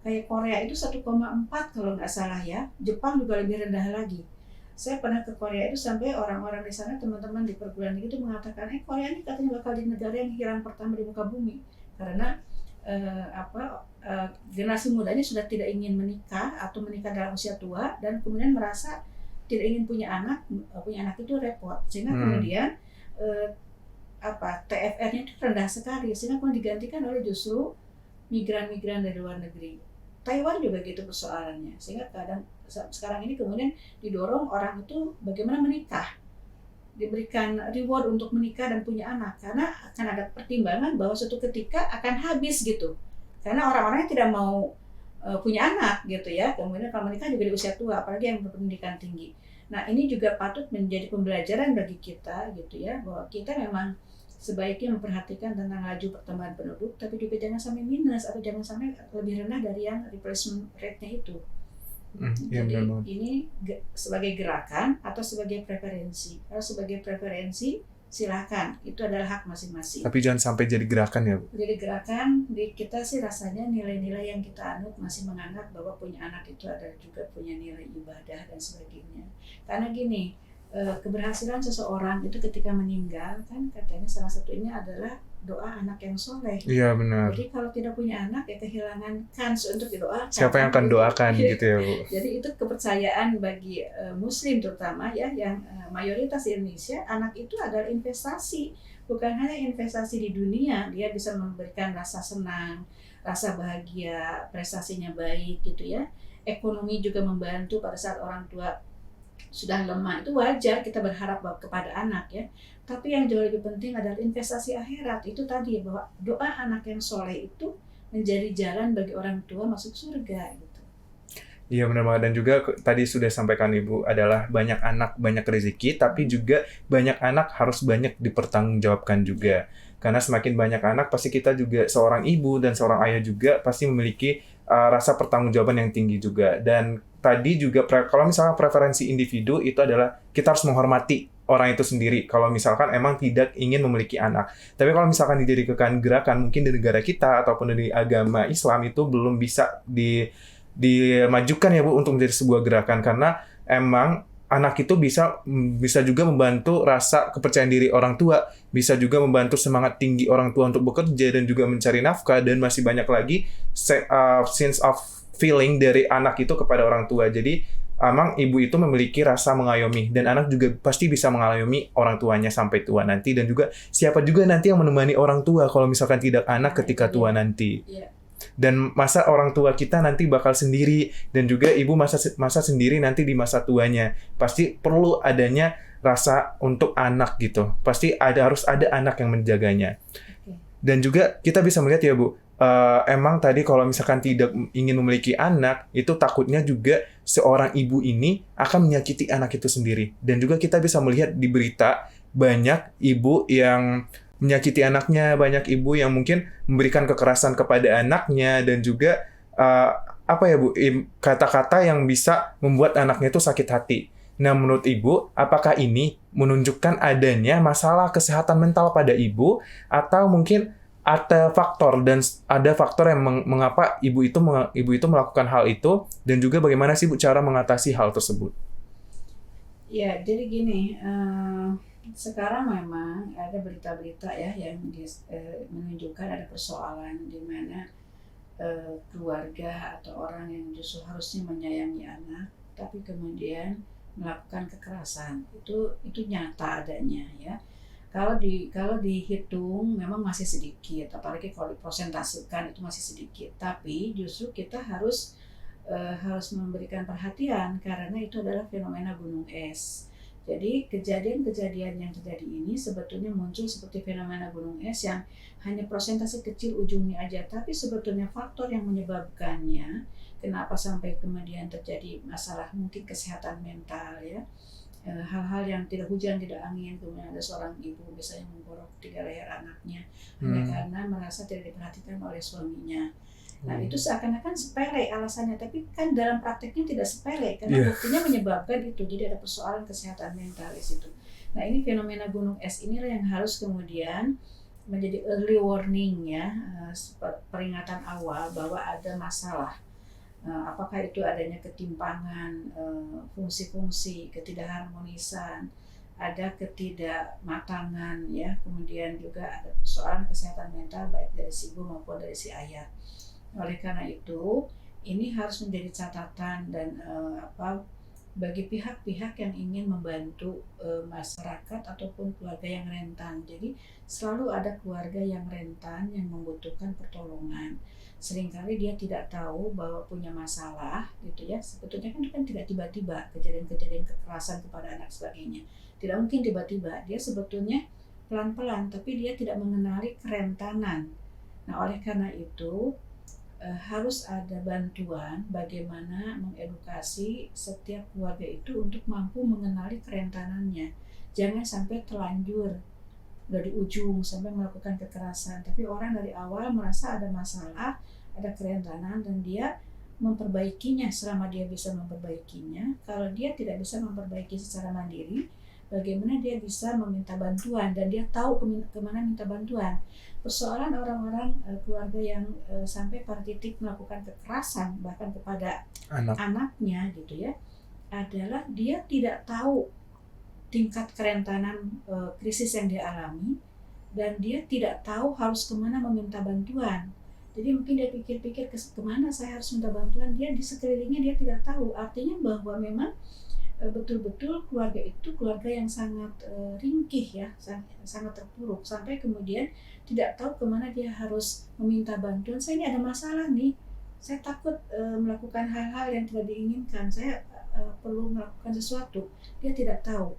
2. Kayak Korea itu 1,4 kalau nggak salah ya. Jepang juga lebih rendah lagi. Saya pernah ke Korea itu sampai orang-orang di sana, teman-teman di perguruan tinggi itu mengatakan, Korea ini katanya bakal di negara yang hilang pertama di muka bumi. Karena generasi mudanya sudah tidak ingin menikah atau menikah dalam usia tua, dan kemudian merasa tidak ingin punya anak itu repot, sehingga kemudian TFR-nya itu rendah sekali, sehingga kemudian digantikan oleh justru migran-migran dari luar negeri. Taiwan juga gitu persoalannya, sehingga sekarang ini kemudian didorong orang itu bagaimana menikah, diberikan reward untuk menikah dan punya anak, karena akan ada pertimbangan bahwa suatu ketika akan habis gitu, karena orang-orangnya tidak mau punya anak gitu ya. Kemudian kalau menikah juga di usia tua, apalagi yang berpendidikan tinggi. Nah, ini juga patut menjadi pembelajaran bagi kita gitu ya, bahwa kita memang sebaiknya memperhatikan tentang laju pertambahan penduduk, tapi juga jangan sampai minus atau jangan sampai lebih rendah dari yang replacement rate-nya itu. Jadi ini sebagai gerakan atau sebagai preferensi. Kalau sebagai preferensi silakan, itu adalah hak masing-masing. Tapi jangan sampai jadi gerakan ya, Bu. Jadi gerakan, di kita sih rasanya nilai-nilai yang kita anut masih menganggap bahwa punya anak itu adalah juga punya nilai ibadah dan sebagainya. Karena gini, keberhasilan seseorang itu ketika meninggal kan katanya salah satunya adalah doa anak yang soleh. Iya benar. Jadi kalau tidak punya anak ya kehilangan kans untuk didoakan. Siapa yang akan doakan gitu ya, Bu? Jadi itu kepercayaan bagi Muslim terutama ya, yang mayoritas di Indonesia, anak itu adalah investasi. Bukan hanya investasi di dunia, dia bisa memberikan rasa senang, rasa bahagia, prestasinya baik gitu ya. Ekonomi juga membantu pada saat orang tua sudah lemah, itu wajar kita berharap kepada anak ya. Tapi yang jauh lebih penting adalah investasi akhirat. Itu tadi bahwa doa anak yang soleh itu menjadi jalan bagi orang tua masuk surga gitu. Iya benar banget, dan juga tadi sudah sampaikan Ibu adalah banyak anak banyak rezeki, tapi juga banyak anak harus banyak dipertanggungjawabkan juga. Karena semakin banyak anak pasti kita juga seorang ibu dan seorang ayah juga pasti memiliki rasa pertanggungjawaban yang tinggi juga. Dan tadi juga kalau misalnya preferensi individu itu adalah kita harus menghormati orang itu sendiri kalau misalkan emang tidak ingin memiliki anak. Tapi kalau misalkan didirikan gerakan mungkin di negara kita ataupun di agama Islam itu belum bisa dimajukan ya Bu untuk menjadi sebuah gerakan, karena emang anak itu bisa juga membantu rasa kepercayaan diri orang tua, bisa juga membantu semangat tinggi orang tua untuk bekerja dan juga mencari nafkah, dan masih banyak lagi sense of feeling dari anak itu kepada orang tua. Jadi emang ibu itu memiliki rasa mengayomi, dan anak juga pasti bisa mengayomi orang tuanya sampai tua nanti, dan juga siapa juga nanti yang menemani orang tua kalau misalkan tidak anak ketika tua nanti. Dan masa orang tua kita nanti bakal sendiri, dan juga ibu masa sendiri nanti di masa tuanya. Pasti perlu adanya rasa untuk anak gitu. Pasti harus ada anak yang menjaganya. Dan juga kita bisa melihat ya Bu, emang tadi kalau misalkan tidak ingin memiliki anak, itu takutnya juga seorang ibu ini akan menyakiti anak itu sendiri. Dan juga kita bisa melihat di berita banyak ibu yang menyakiti anaknya, banyak ibu yang mungkin memberikan kekerasan kepada anaknya, dan juga apa ya Bu, kata-kata yang bisa membuat anaknya itu sakit hati. Nah, menurut Ibu, apakah ini menunjukkan adanya masalah kesehatan mental pada ibu, atau mungkin ada faktor yang mengapa ibu itu melakukan hal itu, dan juga bagaimana sih Bu cara mengatasi hal tersebut? Ya, jadi gini, sekarang memang ada berita-berita ya yang menunjukkan ada persoalan di mana keluarga atau orang yang justru harusnya menyayangi anak, tapi kemudian melakukan kekerasan. Itu nyata adanya ya. Kalau dihitung memang masih sedikit, apalagi kalau diprosentasekan itu masih sedikit. Tapi justru kita harus memberikan perhatian karena itu adalah fenomena gunung es. Jadi kejadian-kejadian yang terjadi ini sebetulnya muncul seperti fenomena gunung es yang hanya persentase kecil ujungnya aja, tapi sebetulnya faktor yang menyebabkannya kenapa sampai kemudian terjadi masalah mungkin kesehatan mental ya, hal-hal yang tidak hujan tidak angin, kemudian ada seorang ibu misalnya menggorok 3 leher anaknya hanya karena merasa tidak diperhatikan oleh suaminya. Nah itu seakan-akan sepele alasannya, tapi kan dalam prakteknya tidak sepele karena buktinya menyebabkan itu, jadi ada persoalan kesehatan mental di situ. Nah ini fenomena gunung es inilah yang harus kemudian menjadi early warning ya, peringatan awal bahwa ada masalah. Apakah itu adanya ketimpangan fungsi-fungsi, ketidakharmonisan, ada ketidakmatangan ya, kemudian juga ada persoalan kesehatan mental baik dari si ibu maupun dari si ayah. Oleh karena itu, ini harus menjadi catatan dan bagi pihak-pihak yang ingin membantu masyarakat ataupun keluarga yang rentan. Jadi selalu ada keluarga yang rentan yang membutuhkan pertolongan. Seringkali dia tidak tahu bahwa punya masalah, gitu ya. Sebetulnya kan tidak tiba-tiba kejadian-kejadian kekerasan kepada anak sebagainya. Tidak mungkin tiba-tiba. Dia sebetulnya pelan-pelan, tapi dia tidak mengenali kerentanan. Nah, oleh karena itu harus ada bantuan bagaimana mengedukasi setiap keluarga itu untuk mampu mengenali kerentanannya. Jangan sampai terlanjur dari ujung sampai melakukan kekerasan, tapi orang dari awal merasa ada masalah, ada kerentanan, dan dia memperbaikinya selama dia bisa memperbaikinya. Kalau dia tidak bisa memperbaiki secara mandiri, bagaimana dia bisa meminta bantuan dan dia tahu kemana minta bantuan. Persoalan orang-orang keluarga yang sampai pada titik melakukan kekerasan bahkan kepada anaknya gitu ya, adalah dia tidak tahu tingkat kerentanan krisis yang dia alami, dan dia tidak tahu harus kemana meminta bantuan. Jadi mungkin dia pikir-pikir kemana saya harus minta bantuan, dia di sekelilingnya dia tidak tahu. Artinya bahwa memang betul-betul keluarga itu keluarga yang sangat ringkih ya, sangat terpuruk, sampai kemudian tidak tahu kemana dia harus meminta bantuan. Saya ini ada masalah nih, saya takut melakukan hal-hal yang tidak diinginkan, saya perlu melakukan sesuatu. Dia tidak tahu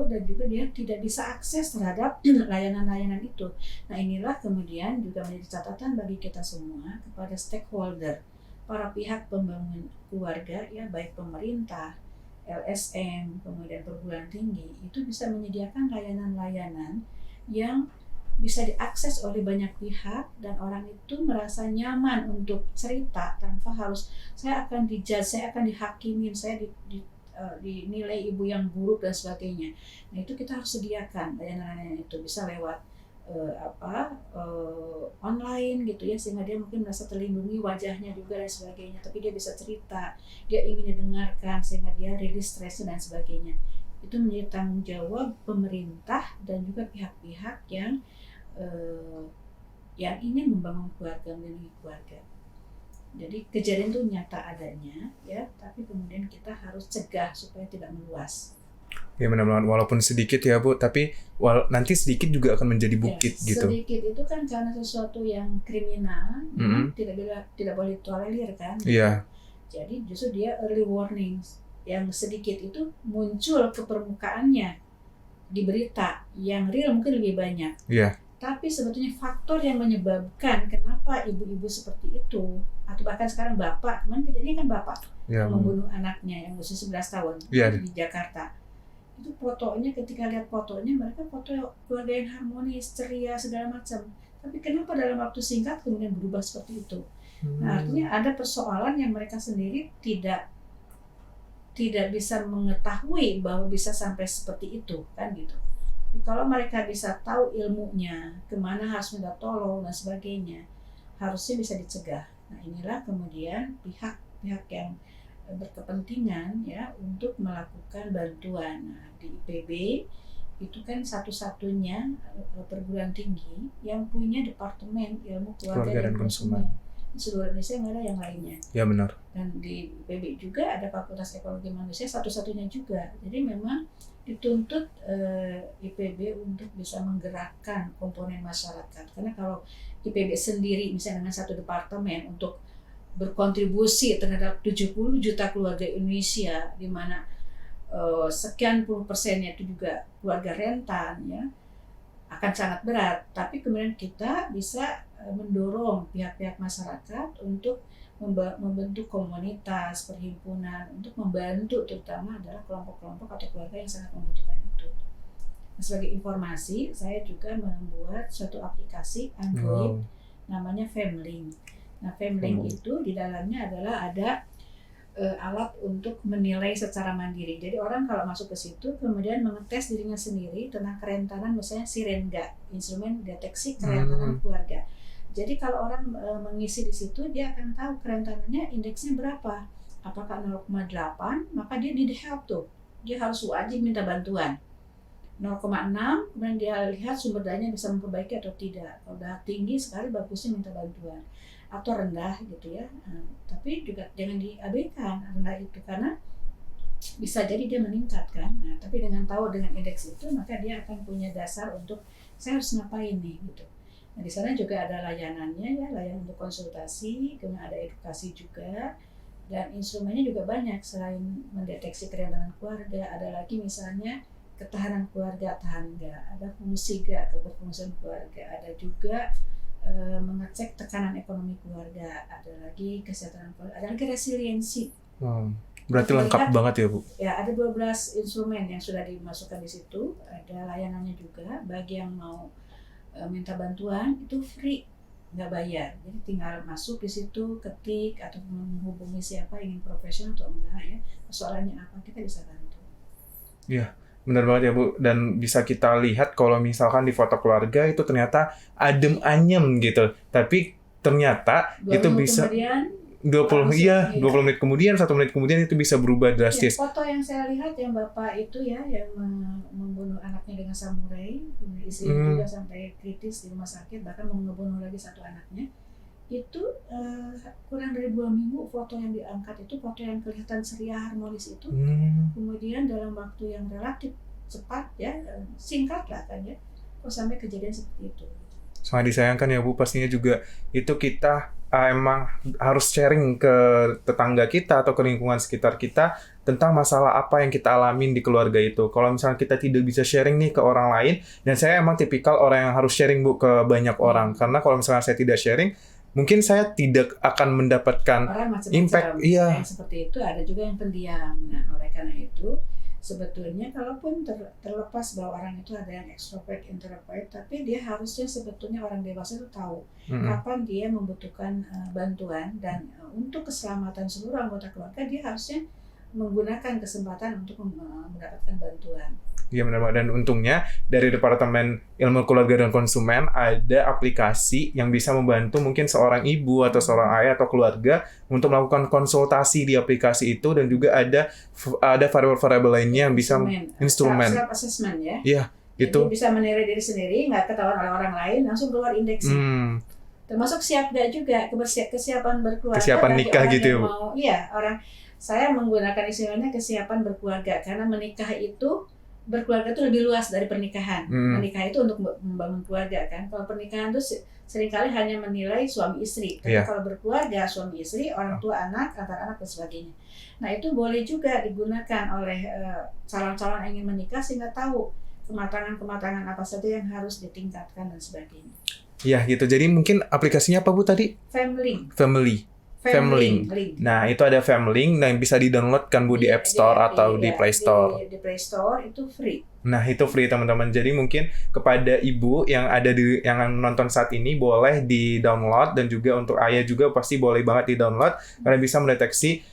dan juga dia tidak bisa akses terhadap layanan-layanan itu. Nah inilah kemudian juga menjadi catatan bagi kita semua kepada stakeholder, para pihak pembangun keluarga ya, baik pemerintah, LSM, kemudian perguruan tinggi, itu bisa menyediakan layanan-layanan yang bisa diakses oleh banyak pihak dan orang itu merasa nyaman untuk cerita tanpa harus saya akan dijudge, saya akan dihakimin, saya dinilai ibu yang buruk dan sebagainya. Nah itu kita harus sediakan layanan-layanan itu bisa lewat online gitu ya, sehingga dia mungkin merasa terlindungi wajahnya juga dan sebagainya, tapi dia bisa cerita, dia ingin didengarkan sehingga dia rilis stres dan sebagainya. Itu menjadi tanggung jawab pemerintah dan juga pihak-pihak yang ingin membangun keluarga, melindungi keluarga. Jadi kejadian itu nyata adanya ya, tapi kemudian kita harus cegah supaya tidak meluas. Ya benar-benar, walaupun sedikit ya Bu, tapi nanti sedikit juga akan menjadi bukit ya, gitu. Sedikit itu kan karena sesuatu yang kriminal, tidak boleh tolerir kan. Iya. Jadi justru dia early warning, yang sedikit itu muncul ke permukaannya di berita, yang real mungkin lebih banyak. Iya. Tapi sebetulnya faktor yang menyebabkan kenapa ibu-ibu seperti itu, atau bahkan sekarang bapak, kemarin kejadiannya kan bapak Ya, membunuh anaknya yang usia 11 tahun ya. di Jakarta. Itu fotonya, ketika lihat fotonya, mereka foto keluarga yang harmonis, ceria, segala macam. Tapi kenapa dalam waktu singkat kemudian berubah seperti itu? Nah, artinya ada persoalan yang mereka sendiri tidak bisa mengetahui bahwa bisa sampai seperti itu, kan gitu. Kalau mereka bisa tahu ilmunya, kemana harus minta tolong dan sebagainya, harusnya bisa dicegah. Nah inilah kemudian pihak-pihak yang berkepentingan ya untuk melakukan bantuan. Nah, di IPB itu kan satu-satunya perguruan tinggi yang punya departemen ilmu keluarga dan konsumen. Di seluruh Indonesia nggak ada yang lainnya. Ya benar. Dan di IPB juga ada Fakultas Ekologi Manusia, satu-satunya juga. Jadi memang dituntut IPB untuk bisa menggerakkan komponen masyarakat. Karena kalau IPB sendiri misalnya dengan satu departemen untuk berkontribusi terhadap 70 juta keluarga Indonesia, di mana sekian puluh persennya itu juga keluarga rentan, ya, akan sangat berat. Tapi kemudian kita bisa mendorong pihak-pihak masyarakat untuk membentuk komunitas, perhimpunan untuk membantu, terutama adalah kelompok-kelompok atau keluarga yang sangat membutuhkan itu. Nah, sebagai informasi, saya juga membuat suatu aplikasi Android namanya Femlink. Nah, Femlink itu di dalamnya adalah ada alat untuk menilai secara mandiri. Jadi orang kalau masuk ke situ kemudian mengetes dirinya sendiri tentang kerentanan, misalnya Sirenga, instrumen deteksi kerentanan keluarga. Jadi kalau orang mengisi di situ, dia akan tahu kerentanannya indeksnya berapa. Apakah 0,8, maka dia need help tuh. Dia harus wajib minta bantuan. 0,6, kemudian dia lihat sumber dayanya bisa memperbaiki atau tidak. Kalau udah tinggi sekali, bagusnya minta bantuan. Atau rendah gitu ya. Tapi juga jangan diabaikan rendah itu, karena bisa jadi dia meningkat kan. Nah, tapi dengan tahu dengan indeks itu, maka dia akan punya dasar untuk saya harus ngapain nih gitu. Nah, di sana juga ada layanannya ya, layanan untuk konsultasi, kemudian ada edukasi juga, dan instrumennya juga banyak. Selain mendeteksi kerentanan keluarga, ada lagi misalnya ketahanan keluarga, tahan enggak, ada fungsi enggak, keberfungsian keluarga, ada juga mengecek tekanan ekonomi keluarga, ada lagi kesehatan keluarga, ada lagi resiliensi. Berarti lengkap banget ya Bu? Ya, ada 12 instrumen yang sudah dimasukkan di situ, ada layanannya juga, bagi yang mau minta bantuan itu free, nggak bayar. Jadi tinggal masuk di situ, ketik atau menghubungi siapa, ingin profesional atau enggak ya, persoalannya apa, kita bisa bantu. Iya, benar banget ya Bu. Dan bisa kita lihat kalau misalkan di foto keluarga itu ternyata adem anyem gitu. Tapi ternyata itu bisa 20 menit kemudian, 1 menit kemudian itu bisa berubah drastis. Ya, foto yang saya lihat yang bapak itu ya, yang membunuh anaknya dengan samurai, istri juga sampai kritis di rumah sakit, bahkan mau ngebunuh lagi satu anaknya. Itu kurang dari 2 minggu foto yang diangkat itu, foto yang kelihatan ceria harmonis itu, kemudian dalam waktu yang relatif cepat ya, singkat lah kan ya, kok sampai kejadian seperti itu. Sangat disayangkan ya Bu, pastinya juga itu kita emang harus sharing ke tetangga kita atau ke lingkungan sekitar kita tentang masalah apa yang kita alamin di keluarga itu. Kalau misalnya kita tidak bisa sharing nih ke orang lain, dan saya emang tipikal orang yang harus sharing Bu ke banyak orang, karena kalau misalnya saya tidak sharing, mungkin saya tidak akan mendapatkan orang macam-macam impact. Iya. Yang seperti itu, ada juga yang pendiam. Nah, oleh karena itu sebetulnya kalaupun terlepas bahwa orang itu ada yang extrovert, introvert, tapi dia harusnya sebetulnya orang dewasa itu tahu kapan dia membutuhkan bantuan, dan untuk keselamatan seluruh anggota keluarga dia harusnya menggunakan kesempatan untuk mendapatkan bantuan. Iya benar, dan untungnya dari Departemen Ilmu Keluarga dan Konsumen ada aplikasi yang bisa membantu mungkin seorang ibu atau seorang ayah atau keluarga untuk melakukan konsultasi di aplikasi itu, dan juga ada variabel-variabel lainnya yang bisa instrumen. Self assessment ya. Iya, itu. Jadi bisa menilai diri sendiri, nggak ketahuan oleh orang lain, langsung keluar indeksnya. Termasuk siap nggak juga kesiapan berkeluarga. Kesiapan nikah gitu ya, Bu. Iya, saya menggunakan istilahnya kesiapan berkeluarga, karena menikah itu, berkeluarga itu lebih luas dari pernikahan. Menikah itu untuk membangun keluarga kan. Kalau pernikahan itu seringkali hanya menilai suami istri. Tapi kalau berkeluarga, suami istri, orang tua, anak, antar anak dan sebagainya. Nah itu boleh juga digunakan oleh calon-calon yang ingin menikah, sehingga tahu kematangan-kematangan apa saja yang harus ditingkatkan dan sebagainya. Ya gitu. Jadi mungkin aplikasinya apa Bu tadi? Family. Nah, itu ada Family yang bisa di-download kan Bu di App Store atau di Play Store. Di Play Store itu free. Nah, itu free teman-teman. Jadi mungkin kepada ibu yang ada yang nonton saat ini boleh di-download, dan juga untuk ayah juga pasti boleh banget di-download karena bisa mendeteksi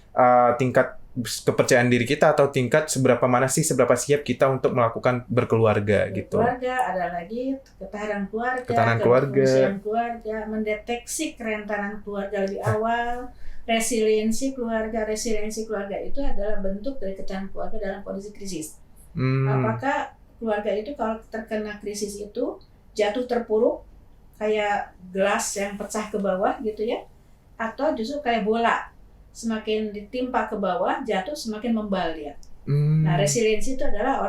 tingkat kepercayaan diri kita atau tingkat seberapa siap kita untuk melakukan berkeluarga gitu. Keluarga, ada lagi ketahanan keluarga, keluarga, mendeteksi kerentanan keluarga lebih awal, resiliensi keluarga itu adalah bentuk dari ketahanan keluarga dalam kondisi krisis. Apakah keluarga itu kalau terkena krisis itu jatuh terpuruk kayak gelas yang pecah ke bawah gitu ya, atau justru kayak bola, semakin ditimpa ke bawah, jatuh semakin membalir. Nah, resiliensi itu adalah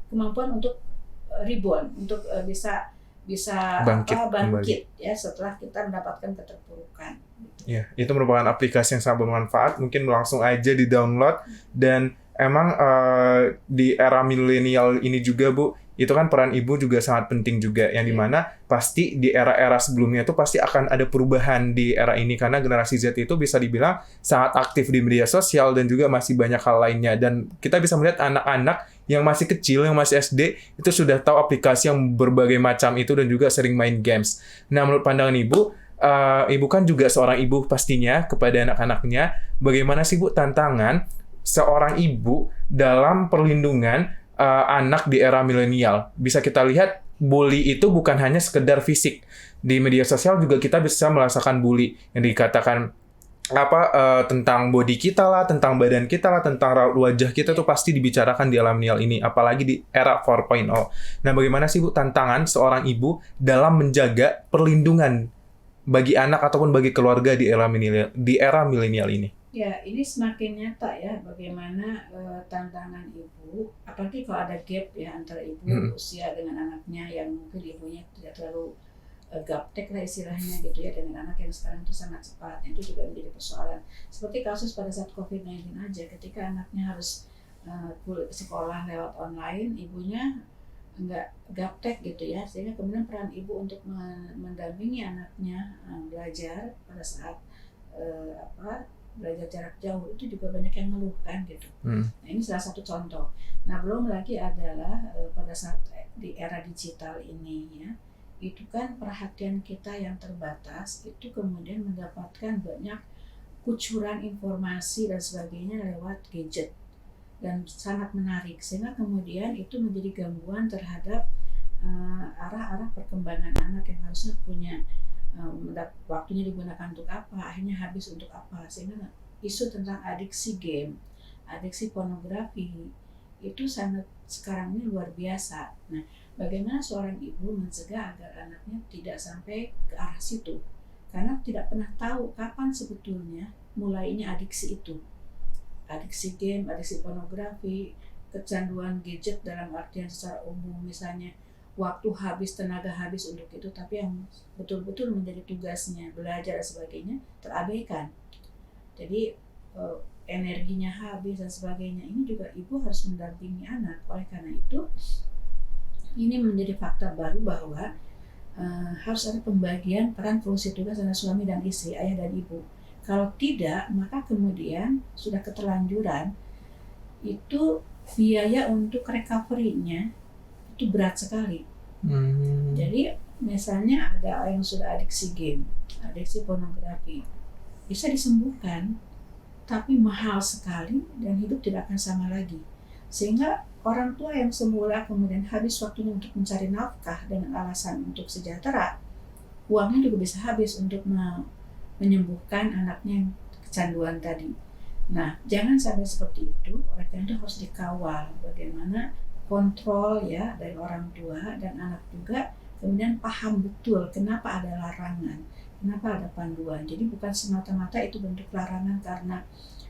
kemampuan untuk rebound, untuk bisa bangkit ya setelah kita mendapatkan keterpurukan. Ya, itu merupakan aplikasi yang sangat bermanfaat. Mungkin langsung aja di-download, dan emang di era milenial ini juga Bu, itu kan peran ibu juga sangat penting juga, yang dimana pasti di era-era sebelumnya itu pasti akan ada perubahan di era ini, karena generasi Z itu bisa dibilang sangat aktif di media sosial dan juga masih banyak hal lainnya, dan kita bisa melihat anak-anak yang masih kecil, yang masih SD itu sudah tahu aplikasi yang berbagai macam itu dan juga sering main games. Nah, menurut pandangan ibu, ibu kan juga seorang ibu pastinya, kepada anak-anaknya, bagaimana sih Bu tantangan seorang ibu dalam perlindungan anak di era milenial? Bisa kita lihat bully itu bukan hanya sekedar fisik. Di media sosial juga kita bisa merasakan bully yang dikatakan tentang body kita lah, tentang badan kita lah, tentang wajah kita tuh pasti dibicarakan di era milenial ini, apalagi di era 4.0. Nah, bagaimana sih Bu tantangan seorang ibu dalam menjaga perlindungan bagi anak ataupun bagi keluarga di era milenial ini? Ya, ini semakin nyata ya bagaimana tantangan ibu, apalagi kalau ada gap ya antara ibu usia dengan anaknya, yang mungkin ibunya tidak terlalu gaptek lah istilahnya gitu ya, dengan anak yang sekarang itu sangat cepat. Itu juga menjadi persoalan. Seperti kasus pada saat COVID-19 aja, ketika anaknya harus sekolah lewat online, ibunya nggak gaptek gitu ya, sehingga kemudian peran ibu untuk mendampingi anaknya belajar pada saat belajar jarak jauh itu juga banyak yang ngeluhkan gitu. Nah, ini salah satu contoh. Nah, belum lagi adalah pada saat di era digital ini ya, itu kan perhatian kita yang terbatas itu kemudian mendapatkan banyak kucuran informasi dan sebagainya lewat gadget, dan sangat menarik, sehingga kemudian itu menjadi gangguan terhadap arah-arah perkembangan anak yang harusnya punya waktunya digunakan untuk apa, akhirnya habis untuk apa, sehingga isu tentang adiksi game, adiksi pornografi itu sangat sekarang ini luar biasa. Nah, bagaimana seorang ibu mencegah agar anaknya tidak sampai ke arah situ, karena tidak pernah tahu kapan sebetulnya mulainya adiksi itu, adiksi game, adiksi pornografi, kecanduan gadget dalam artian secara umum, misalnya waktu habis, tenaga habis untuk itu, tapi yang betul-betul menjadi tugasnya belajar dan sebagainya terabaikan. Jadi energinya habis dan sebagainya. Ini juga ibu harus mendampingi anak. Oleh karena itu ini menjadi fakta baru bahwa harus ada pembagian peran fungsi tugas antara suami dan istri, ayah dan ibu. Kalau tidak, maka kemudian sudah keterlanjuran itu biaya untuk recovery-nya itu berat sekali. Jadi misalnya ada yang sudah adiksi game, adiksi pornografi, bisa disembuhkan, tapi mahal sekali dan hidup tidak akan sama lagi. Sehingga orang tua yang semula kemudian habis waktunya untuk mencari nafkah dengan alasan untuk sejahtera, uangnya juga bisa habis untuk menyembuhkan anaknya yang kecanduan tadi. Nah, jangan sampai seperti itu. Oleh karena itu harus dikawal bagaimana kontrol ya dari orang tua dan anak juga, kemudian paham betul kenapa ada larangan, kenapa ada panduan. Jadi bukan semata-mata itu bentuk larangan karena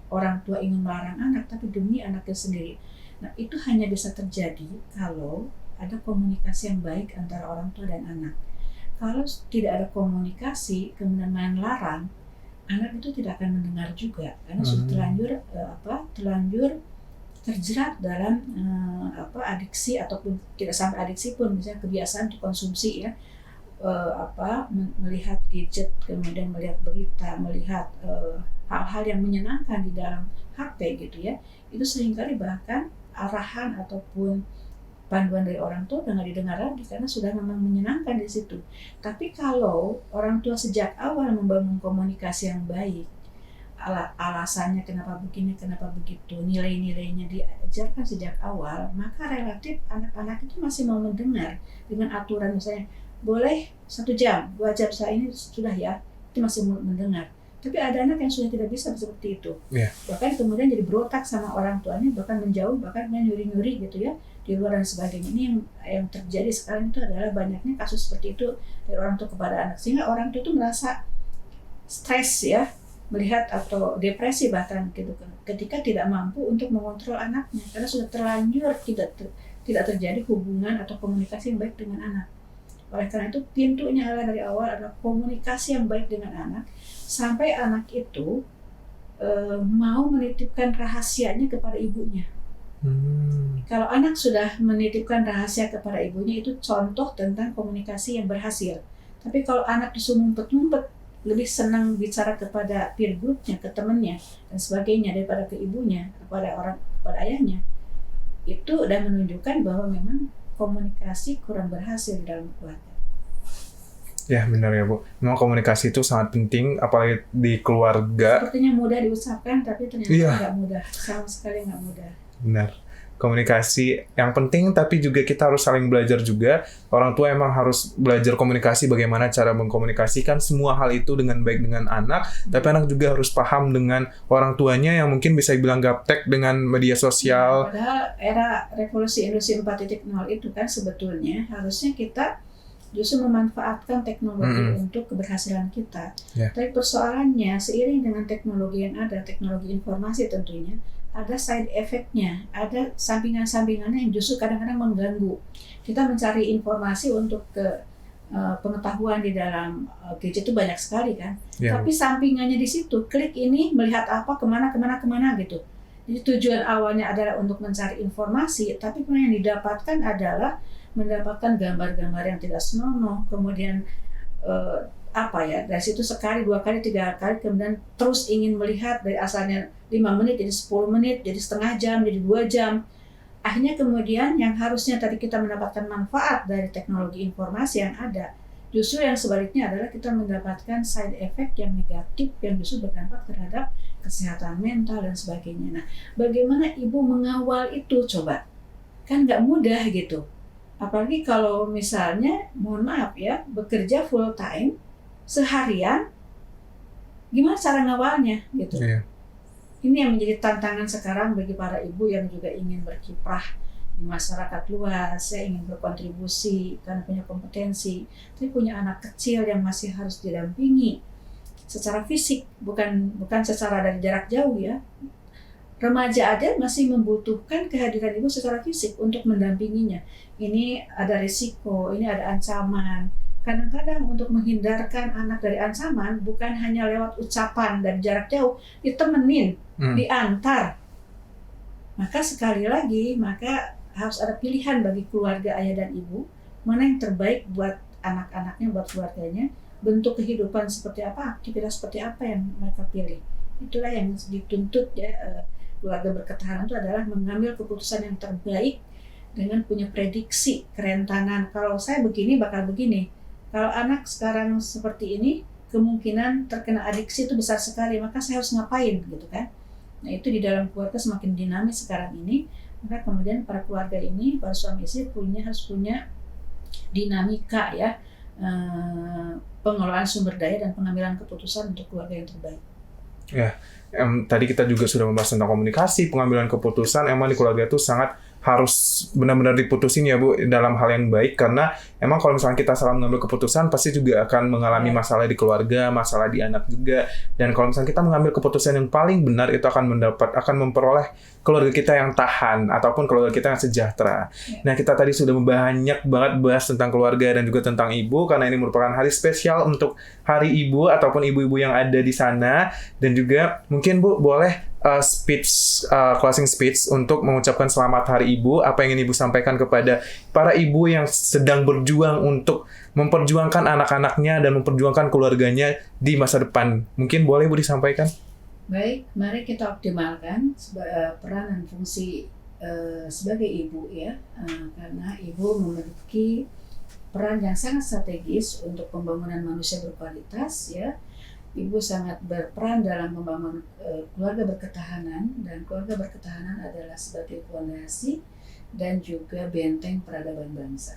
orang tua ingin melarang anak, tapi demi anaknya sendiri. Nah, itu hanya bisa terjadi kalau ada komunikasi yang baik antara orang tua dan anak. Kalau tidak ada komunikasi, kemudian main larang, anak itu tidak akan mendengar juga karena sudah terlanjur terjerat dalam adiksi, ataupun tidak sampai adiksi pun, misalnya kebiasaan untuk konsumsi ya, melihat gadget, kemudian melihat berita, melihat hal-hal yang menyenangkan di dalam HP gitu ya, itu seringkali bahkan arahan ataupun panduan dari orang tua udah nggak didengar lagi karena sudah memang menyenangkan di situ. Tapi kalau orang tua sejak awal membangun komunikasi yang baik, alasannya kenapa begini, kenapa begitu, nilai-nilainya diajarkan sejak awal, maka relatif anak-anak itu masih mau mendengar dengan aturan, misalnya boleh 1 jam, 2 jam setelah ini sudah ya, itu masih mau mendengar. Tapi ada anak yang sudah tidak bisa seperti itu, bahkan kemudian jadi berontak sama orang tuanya, bahkan menjauh, bahkan nyuri-nyuri gitu ya di luar dan sebagainya. Ini yang terjadi sekarang itu adalah banyaknya kasus seperti itu dari orang tua kepada anak, sehingga orang tua itu merasa stres ya, melihat atau depresi bahkan gitu ketika tidak mampu untuk mengontrol anaknya karena sudah terlanjur tidak terjadi hubungan atau komunikasi yang baik dengan anak. Oleh karena itu pintunya adalah dari awal adalah komunikasi yang baik dengan anak sampai anak itu mau menitipkan rahasianya kepada ibunya. Kalau anak sudah menitipkan rahasia kepada ibunya, itu contoh tentang komunikasi yang berhasil. Tapi kalau anak disuruh ngumpet-ngumpet, lebih senang bicara kepada peer groupnya, ke temannya dan sebagainya daripada ke ibunya, kepada ayahnya, itu udah menunjukkan bahwa memang komunikasi kurang berhasil di dalam keluarga. Ya benar ya Bu, memang komunikasi itu sangat penting apalagi di keluarga. Sepertinya mudah diucapkan tapi ternyata nggak mudah, sama sekali nggak mudah. Benar, komunikasi yang penting, tapi juga kita harus saling belajar juga. Orang tua emang harus belajar komunikasi, bagaimana cara mengkomunikasikan semua hal itu dengan baik dengan anak, tapi anak juga harus paham dengan orang tuanya yang mungkin bisa dibilang gaptek dengan media sosial. Padahal era revolusi industri 4.0 itu kan sebetulnya harusnya kita justru memanfaatkan teknologi untuk keberhasilan kita. Tapi persoalannya seiring dengan teknologi yang ada, teknologi informasi tentunya, ada side effect-nya, ada sampingan-sampingannya yang justru kadang-kadang mengganggu. Kita mencari informasi untuk pengetahuan di dalam gadget itu banyak sekali kan, tapi sampingannya di situ, klik ini melihat apa, kemana gitu. Jadi tujuan awalnya adalah untuk mencari informasi, tapi kemudian yang didapatkan adalah mendapatkan gambar-gambar yang tidak senonoh, kemudian dari situ sekali, 2 kali, 3 kali, kemudian terus ingin melihat dari asalnya 5 menit jadi 10 menit, jadi setengah jam, jadi 2 jam. Akhirnya kemudian yang harusnya tadi kita mendapatkan manfaat dari teknologi informasi yang ada, justru yang sebaliknya adalah kita mendapatkan side effect yang negatif yang justru berdampak terhadap kesehatan mental dan sebagainya. Nah, bagaimana ibu mengawal itu coba? Kan nggak mudah gitu. Apalagi kalau misalnya, mohon maaf ya, bekerja full time, seharian, gimana cara ngawalnya gitu. Ini yang menjadi tantangan sekarang bagi para ibu yang juga ingin berkiprah di masyarakat luas, saya ingin berkontribusi karena punya kompetensi, tapi punya anak kecil yang masih harus didampingi secara fisik, bukan secara dari jarak jauh ya. Remaja aja masih membutuhkan kehadiran ibu secara fisik untuk mendampinginya. Ini ada risiko, ini ada ancaman. Kadang-kadang untuk menghindarkan anak dari ancaman bukan hanya lewat ucapan dari jarak jauh, ditemenin, diantar. Maka sekali lagi, harus ada pilihan bagi keluarga ayah dan ibu, mana yang terbaik buat anak-anaknya, buat keluarganya, bentuk kehidupan seperti apa, aktivitas seperti apa yang mereka pilih. Itulah yang dituntut ya keluarga berketahanan itu adalah mengambil keputusan yang terbaik dengan punya prediksi kerentanan. Kalau saya begini bakal begini. Kalau anak sekarang seperti ini, kemungkinan terkena adiksi itu besar sekali. Maka saya harus ngapain gitu kan? Nah itu di dalam keluarga semakin dinamis sekarang ini. Maka kemudian para keluarga ini, para suami istri harus punya dinamika ya, pengelolaan sumber daya dan pengambilan keputusan untuk keluarga yang terbaik. Ya, tadi kita juga sudah membahas tentang komunikasi, pengambilan keputusan. Emang di keluarga itu sangat harus benar-benar diputusin ya Bu, dalam hal yang baik, karena emang kalau misalnya kita salah mengambil keputusan pasti juga akan mengalami masalah di keluarga, masalah di anak juga. Dan kalau misalnya kita mengambil keputusan yang paling benar, itu akan memperoleh keluarga kita yang tahan ataupun keluarga kita yang sejahtera. Nah, kita tadi sudah banyak banget bahas tentang keluarga dan juga tentang ibu, karena ini merupakan hari spesial untuk Hari Ibu ataupun ibu-ibu yang ada di sana. Dan juga mungkin Bu boleh closing speech untuk mengucapkan selamat Hari Ibu. Apa yang ingin Ibu sampaikan kepada para ibu yang sedang berjuang untuk memperjuangkan anak-anaknya dan memperjuangkan keluarganya di masa depan? Mungkin boleh Bu disampaikan? Baik, mari kita optimalkan peran dan fungsi sebagai ibu ya, karena ibu memiliki peran yang sangat strategis untuk pembangunan manusia berkualitas ya. Ibu sangat berperan dalam membangun keluarga berketahanan, dan keluarga berketahanan adalah sebagai fondasi dan juga benteng peradaban bangsa.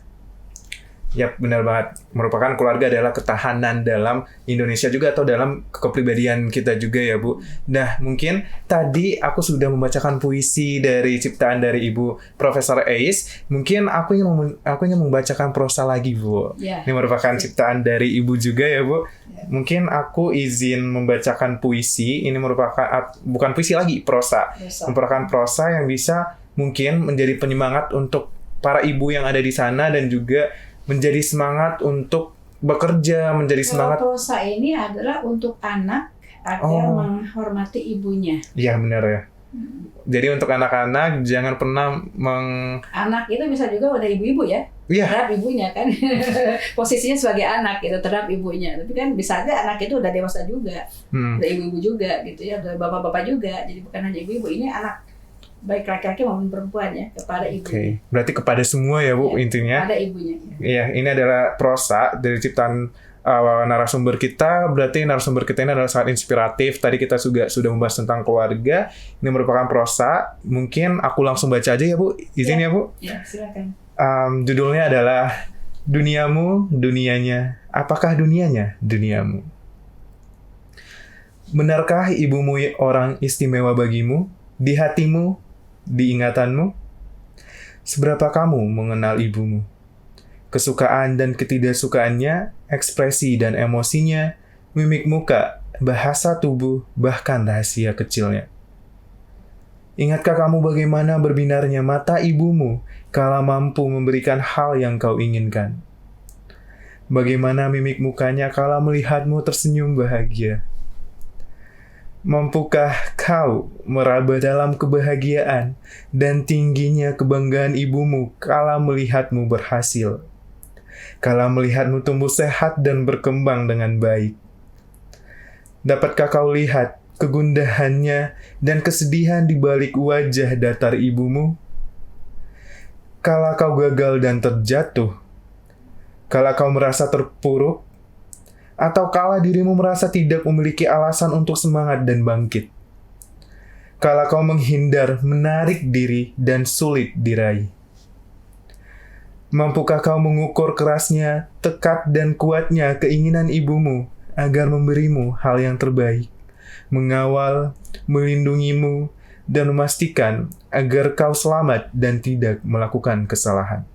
Yap, benar banget. Merupakan keluarga adalah ketahanan dalam Indonesia juga, atau dalam kepribadian kita juga ya Bu. Nah, mungkin tadi aku sudah membacakan puisi dari ciptaan dari Ibu Profesor Ais. Mungkin aku ingin membacakan prosa lagi Bu. Ya. Ini merupakan ciptaan dari Ibu juga ya Bu. Ya. Mungkin aku izin membacakan puisi. Ini merupakan bukan puisi lagi, prosa. Merupakan prosa yang bisa mungkin menjadi penyemangat untuk para ibu yang ada di sana, dan juga menjadi semangat untuk bekerja, menjadi semangat. Prosa ini adalah untuk anak agar menghormati ibunya. Iya, benar ya. Jadi untuk anak-anak jangan pernah Anak itu bisa juga udah ibu-ibu ya. Iya. Terhadap ibunya kan. Posisinya sebagai anak gitu, terhadap ibunya. Tapi kan bisa aja anak itu udah dewasa juga. Udah ibu-ibu juga gitu ya, udah bapak-bapak juga. Jadi bukan hanya ibu-ibu, ini anak baik laki-laki maupun perempuan ya, kepada ibu. Oke. Berarti kepada semua ya Bu, intinya. Ada ibunya. Iya, ini adalah prosa dari ciptaan narasumber kita. Berarti narasumber kita ini adalah sangat inspiratif. Tadi kita juga sudah membahas tentang keluarga. Ini merupakan prosa. Mungkin aku langsung baca aja ya Bu. Izin ya Bu. Ya, silakan. Judulnya adalah Duniamu, Dunianya. Apakah dunianya, duniamu? Benarkah ibumu orang istimewa bagimu? Di hatimu, di ingatanmu? Seberapa kamu mengenal ibumu? Kesukaan dan ketidaksukaannya, ekspresi dan emosinya, mimik muka, bahasa tubuh, bahkan rahasia kecilnya. Ingatkah kamu bagaimana berbinarnya mata ibumu kala mampu memberikan hal yang kau inginkan? Bagaimana mimik mukanya kala melihatmu tersenyum bahagia? Mampukah kau meraba dalam kebahagiaan dan tingginya kebanggaan ibumu kala melihatmu berhasil? Kala melihatmu tumbuh sehat dan berkembang dengan baik? Dapatkah kau lihat kegundahannya dan kesedihan di balik wajah datar ibumu? Kala kau gagal dan terjatuh? Kala kau merasa terpuruk? Atau kala dirimu merasa tidak memiliki alasan untuk semangat dan bangkit? Kala kau menghindar, menarik diri, dan sulit diraih? Mampukah kau mengukur kerasnya, tekad dan kuatnya keinginan ibumu agar memberimu hal yang terbaik, mengawal, melindungimu, dan memastikan agar kau selamat dan tidak melakukan kesalahan?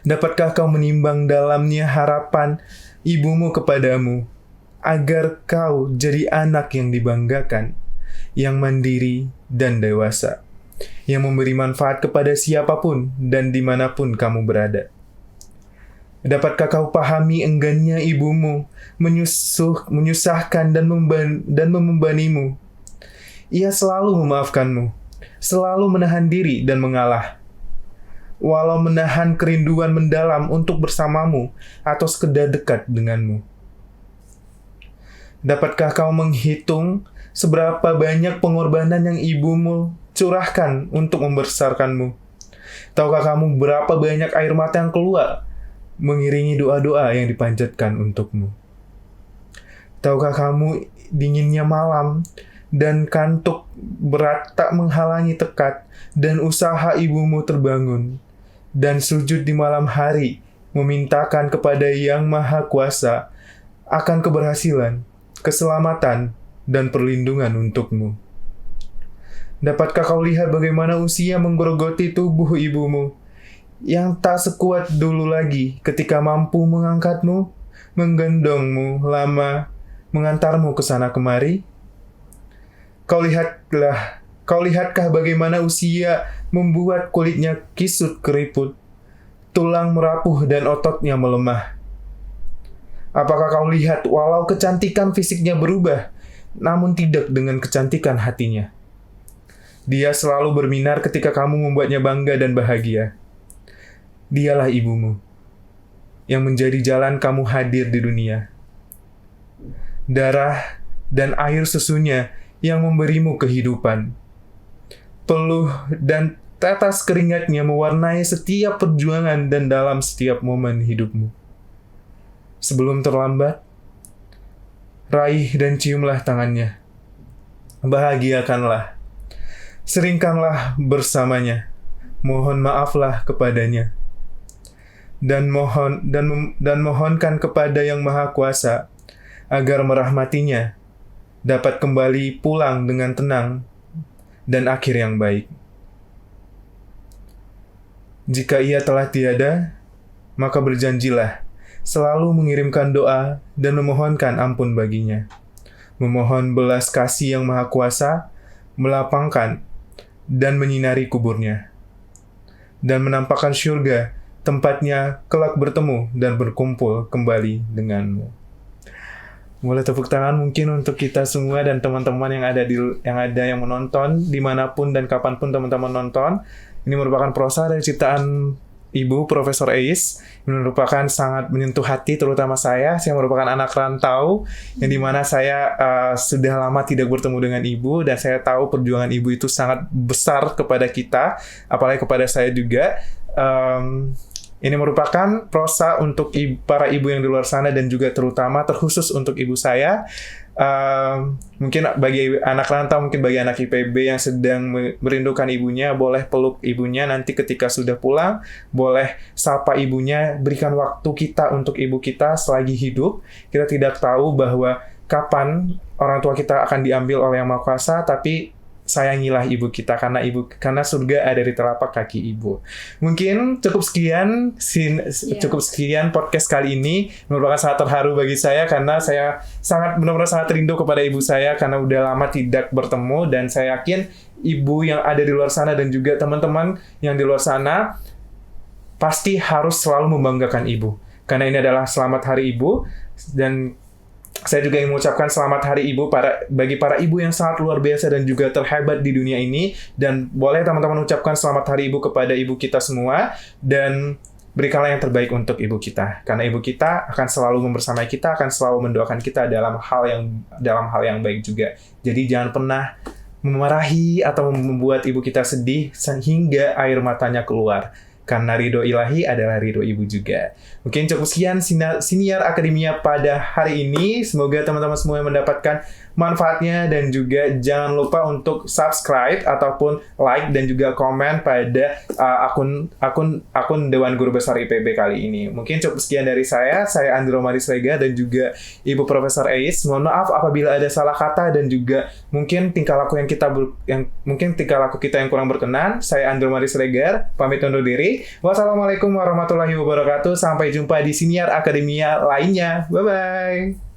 Dapatkah kau menimbang dalamnya harapan ibumu kepadamu, agar kau jadi anak yang dibanggakan, yang mandiri dan dewasa, yang memberi manfaat kepada siapapun dan dimanapun kamu berada? Dapatkah kau pahami enggannya ibumu menyusahkan dan membebanimu? Ia selalu memaafkanmu, selalu menahan diri dan mengalah, walau menahan kerinduan mendalam untuk bersamamu atau sekedar dekat denganmu. Dapatkah kau menghitung seberapa banyak pengorbanan yang ibumu curahkan untuk membesarkanmu? Tahukah kamu berapa banyak air mata yang keluar mengiringi doa-doa yang dipanjatkan untukmu? Tahukah kamu dinginnya malam dan kantuk berat tak menghalangi tekad dan usaha ibumu terbangun dan sujud di malam hari memintakan kepada Yang Maha Kuasa akan keberhasilan, keselamatan, dan perlindungan untukmu? Dapatkah kau lihat bagaimana usia menggerogoti tubuh ibumu yang tak sekuat dulu lagi ketika mampu mengangkatmu, menggendongmu lama, mengantarmu ke sana kemari? Kau lihatkah bagaimana usia membuat kulitnya kisut keriput, tulang merapuh dan ototnya melemah? Apakah kau lihat walau kecantikan fisiknya berubah, namun tidak dengan kecantikan hatinya? Dia selalu berminar ketika kamu membuatnya bangga dan bahagia. Dialah ibumu, yang menjadi jalan kamu hadir di dunia. Darah dan air susunya yang memberimu kehidupan. Peluh dan tetes keringatnya mewarnai setiap perjuangan dan dalam setiap momen hidupmu. Sebelum terlambat, raih dan ciumlah tangannya. Bahagiakanlah. Seringkanlah bersamanya. Mohon maaflah kepadanya. Dan mohonkan kepada Yang Maha Kuasa agar merahmatinya, dapat kembali pulang dengan tenang dan akhir yang baik. Jika ia telah tiada, maka berjanjilah selalu mengirimkan doa dan memohonkan ampun baginya. Memohon belas kasih Yang Maha Kuasa, melapangkan dan menyinari kuburnya, dan menampakkan syurga tempatnya kelak bertemu dan berkumpul kembali denganmu. Boleh tepuk tangan mungkin untuk kita semua dan teman-teman yang menonton dimanapun dan kapanpun teman-teman nonton. Ini merupakan prosa dari ciptaan Ibu Profesor Ais. Ini merupakan sangat menyentuh hati, terutama saya merupakan anak rantau yang dimana saya sudah lama tidak bertemu dengan ibu, dan saya tahu perjuangan ibu itu sangat besar kepada kita, apalagi kepada saya juga. Ini merupakan prosa untuk para ibu yang di luar sana dan juga terkhusus untuk ibu saya. Mungkin bagi anak rantau, mungkin bagi anak IPB yang sedang merindukan ibunya, boleh peluk ibunya nanti ketika sudah pulang, boleh sapa ibunya, berikan waktu kita untuk ibu kita selagi hidup. Kita tidak tahu bahwa kapan orang tua kita akan diambil oleh Yang Maha Kuasa, tapi sayangilah ibu kita karena surga ada di telapak kaki ibu. Mungkin cukup sekian podcast kali ini. Merupakan sangat terharu bagi saya karena saya benar-benar sangat rindu kepada ibu saya karena udah lama tidak bertemu, dan saya yakin ibu yang ada di luar sana dan juga teman-teman yang di luar sana pasti harus selalu membanggakan ibu. Karena ini adalah Selamat Hari Ibu, dan saya juga ingin mengucapkan selamat hari ibu bagi para ibu yang sangat luar biasa dan juga terhebat di dunia ini. Dan boleh teman-teman ucapkan selamat hari ibu kepada ibu kita semua, dan berikanlah yang terbaik untuk ibu kita. Karena ibu kita akan selalu membersamai kita, akan selalu mendoakan kita dalam hal yang baik juga. Jadi jangan pernah memarahi atau membuat ibu kita sedih sehingga air matanya keluar. Karena ridho ilahi adalah ridho ibu juga. Mungkin cukup sekian Siniar Akademia pada hari ini. Semoga teman-teman semua mendapatkan manfaatnya, dan juga jangan lupa untuk subscribe ataupun like dan juga komen pada akun Dewan Guru Besar IPB kali ini. Mungkin cukup sekian dari saya Andro Maris Rega dan juga Ibu Profesor Ais. Mohon maaf apabila ada salah kata dan juga mungkin tingkah laku kita yang kurang berkenan. Saya Andro Maris Rega pamit undur diri. Wassalamualaikum warahmatullahi wabarakatuh. Sampai jumpa di Siniar Akademia lainnya. Bye bye.